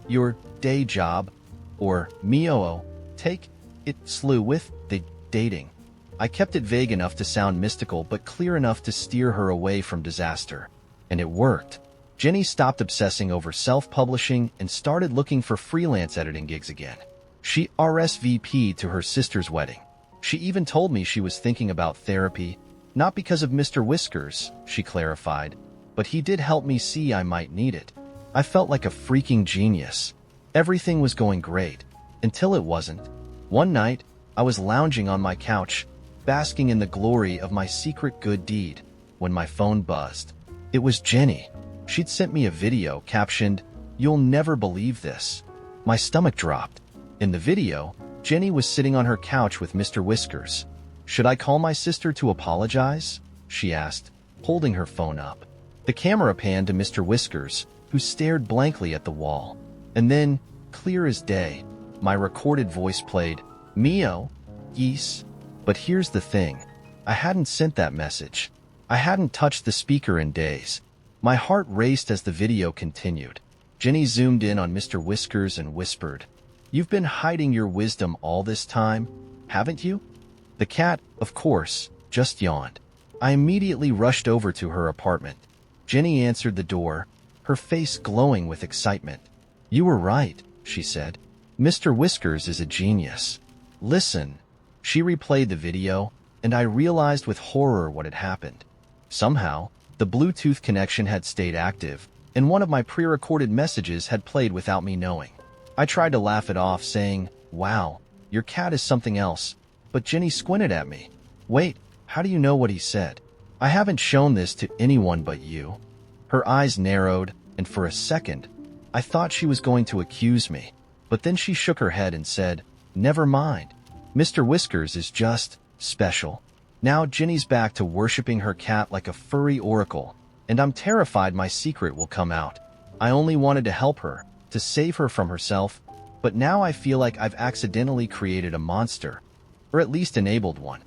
your day job," or "Mio, take it slow with the dating." I kept it vague enough to sound mystical but clear enough to steer her away from disaster. And it worked. Jenny stopped obsessing over self-publishing and started looking for freelance editing gigs again. She RSVP'd to her sister's wedding. She even told me she was thinking about therapy, not because of Mr. Whiskers, she clarified, but he did help me see I might need it. I felt like a freaking genius. Everything was going great, until it wasn't. One night, I was lounging on my couch, basking in the glory of my secret good deed, when my phone buzzed. It was Jenny. She'd sent me a video captioned, "You'll never believe this." My stomach dropped. In the video, Jenny was sitting on her couch with Mr. Whiskers. "Should I call my sister to apologize?" she asked, holding her phone up. The camera panned to Mr. Whiskers, who stared blankly at the wall. And then, clear as day, my recorded voice played, "Mio, geese." But here's the thing. I hadn't sent that message. I hadn't touched the speaker in days. My heart raced as the video continued. Jenny zoomed in on Mr. Whiskers and whispered, "You've been hiding your wisdom all this time, haven't you?" The cat, of course, just yawned. I immediately rushed over to her apartment. Jenny answered the door, her face glowing with excitement. "You were right," she said. "Mr. Whiskers is a genius. Listen." She replayed the video, and I realized with horror what had happened. Somehow, the Bluetooth connection had stayed active, and one of my pre-recorded messages had played without me knowing. I tried to laugh it off, saying, "Wow, your cat is something else," but Jenny squinted at me. "Wait, how do you know what he said? I haven't shown this to anyone but you." Her eyes narrowed, and for a second, I thought she was going to accuse me, but then she shook her head and said, "Never mind. Mr. Whiskers is just special." Now Jenny's back to worshipping her cat like a furry oracle, and I'm terrified my secret will come out. I only wanted to help her, to save her from herself, But now I feel like I've accidentally created a monster, or at least enabled one.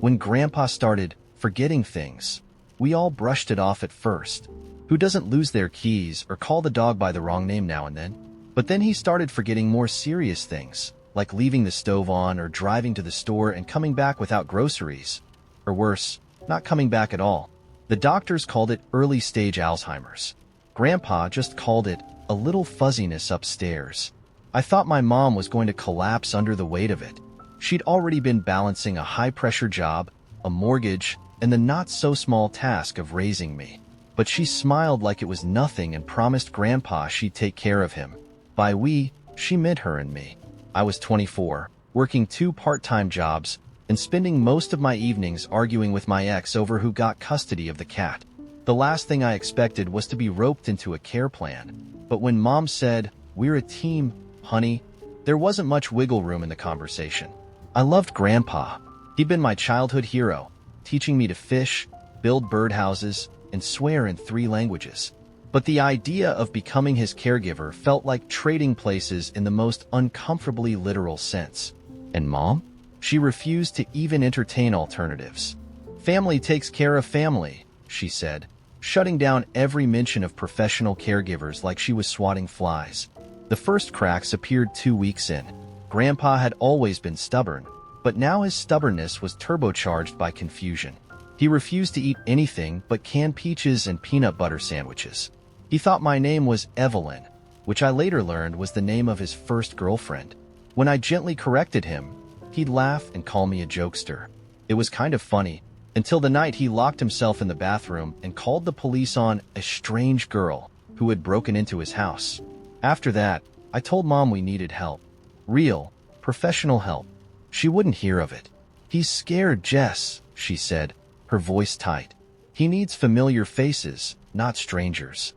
When Grandpa started forgetting things, we all brushed it off at first. Who doesn't lose their keys or call the dog by the wrong name now and then? But then he started forgetting more serious things, like leaving the stove on or driving to the store and coming back without groceries. Or worse, not coming back at all. The doctors called it early-stage Alzheimer's. Grandpa just called it a little fuzziness upstairs. I thought my mom was going to collapse under the weight of it. She'd already been balancing a high-pressure job, a mortgage, and the not-so-small task of raising me. But she smiled like it was nothing and promised Grandpa she'd take care of him. By we, she meant her and me. I was 24, working 2 part-time jobs, and spending most of my evenings arguing with my ex over who got custody of the cat. The last thing I expected was to be roped into a care plan. But when Mom said, "We're a team, honey," there wasn't much wiggle room in the conversation. I loved Grandpa. He'd been my childhood hero, teaching me to fish, build birdhouses, and swear in 3 languages. But the idea of becoming his caregiver felt like trading places in the most uncomfortably literal sense. And Mom? She refused to even entertain alternatives. "Family takes care of family," she said, shutting down every mention of professional caregivers like she was swatting flies. The first cracks appeared 2 weeks in. Grandpa had always been stubborn, but now his stubbornness was turbocharged by confusion. He refused to eat anything but canned peaches and peanut butter sandwiches. He thought my name was Evelyn, which I later learned was the name of his first girlfriend. When I gently corrected him, he'd laugh and call me a jokester. It was kind of funny, until the night he locked himself in the bathroom and called the police on a strange girl who had broken into his house. After that, I told Mom we needed help. Real, professional help. She wouldn't hear of it. "He's scared, Jess," she said, her voice tight. "He needs familiar faces, not strangers.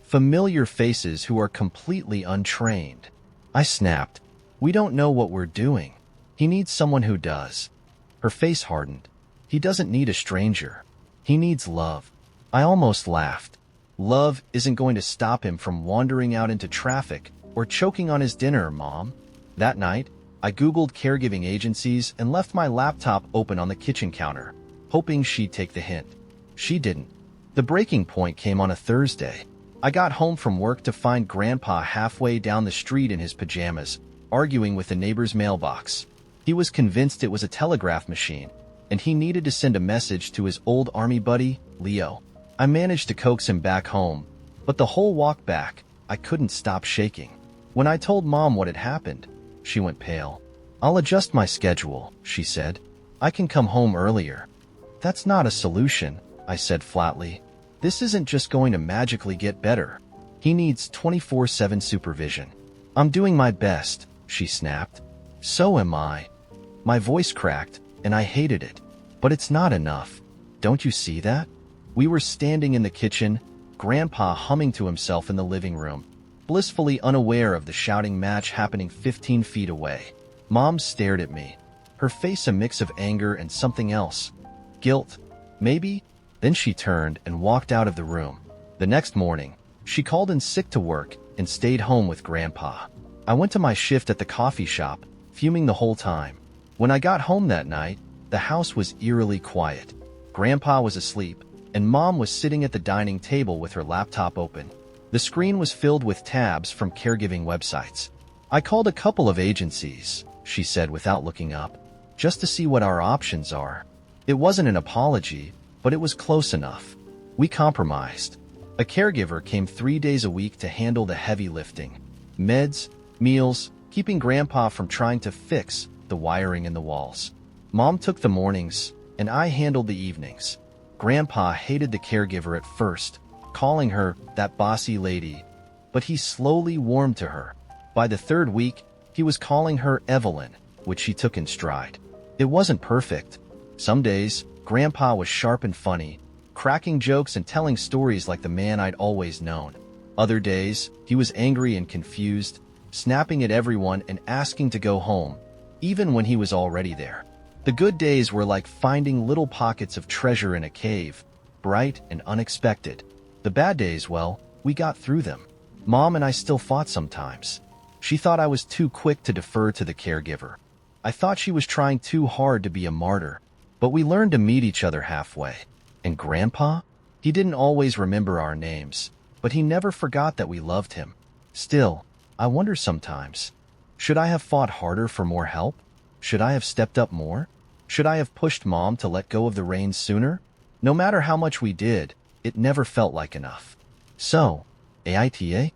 Familiar faces who are completely untrained." I snapped. "We don't know what we're doing. He needs someone who does." Her face hardened. "He doesn't need a stranger. He needs love." I almost laughed. Love isn't going to stop him from wandering out into traffic or choking on his dinner, Mom. That night, I Googled caregiving agencies and left my laptop open on the kitchen counter, hoping she'd take the hint. She didn't. The breaking point came on a Thursday. I got home from work to find Grandpa halfway down the street in his pajamas, arguing with the neighbor's mailbox. He was convinced it was a telegraph machine, and he needed to send a message to his old army buddy, Leo. I managed to coax him back home, but the whole walk back, I couldn't stop shaking. When I told Mom what had happened, she went pale. "I'll adjust my schedule," she said. "I can come home earlier." "That's not a solution," I said flatly. "This isn't just going to magically get better. He needs 24/7 supervision." "I'm doing my best," she snapped. "So am I." My voice cracked, and I hated it. "But it's not enough. Don't you see that?" We were standing in the kitchen, Grandpa humming to himself in the living room, blissfully unaware of the shouting match happening 15 feet away. Mom stared at me, her face a mix of anger and something else. Guilt, maybe? Then she turned and walked out of the room. The next morning, she called in sick to work and stayed home with Grandpa. I went to my shift at the coffee shop, fuming the whole time. When I got home that night, the house was eerily quiet. Grandpa was asleep, and Mom was sitting at the dining table with her laptop open. The screen was filled with tabs from caregiving websites. "I called a couple of agencies," she said without looking up, "just to see what our options are." It wasn't an apology, but it was close enough. We compromised. A caregiver came 3 days a week to handle the heavy lifting. Meds, meals, keeping Grandpa from trying to fix the wiring in the walls. Mom took the mornings, and I handled the evenings. Grandpa hated the caregiver at first, calling her that bossy lady, but he slowly warmed to her. By the 3rd week, he was calling her Evelyn, which she took in stride. It wasn't perfect. Some days, Grandpa was sharp and funny, cracking jokes and telling stories like the man I'd always known. Other days, he was angry and confused, snapping at everyone and asking to go home, even when he was already there. The good days were like finding little pockets of treasure in a cave, bright and unexpected. The bad days, well, we got through them. Mom and I still fought sometimes. She thought I was too quick to defer to the caregiver. I thought she was trying too hard to be a martyr, but we learned to meet each other halfway. And Grandpa? He didn't always remember our names, but he never forgot that we loved him. Still, I wonder sometimes, should I have fought harder for more help? Should I have stepped up more? Should I have pushed Mom to let go of the reins sooner? No matter how much we did, it never felt like enough. So, AITA?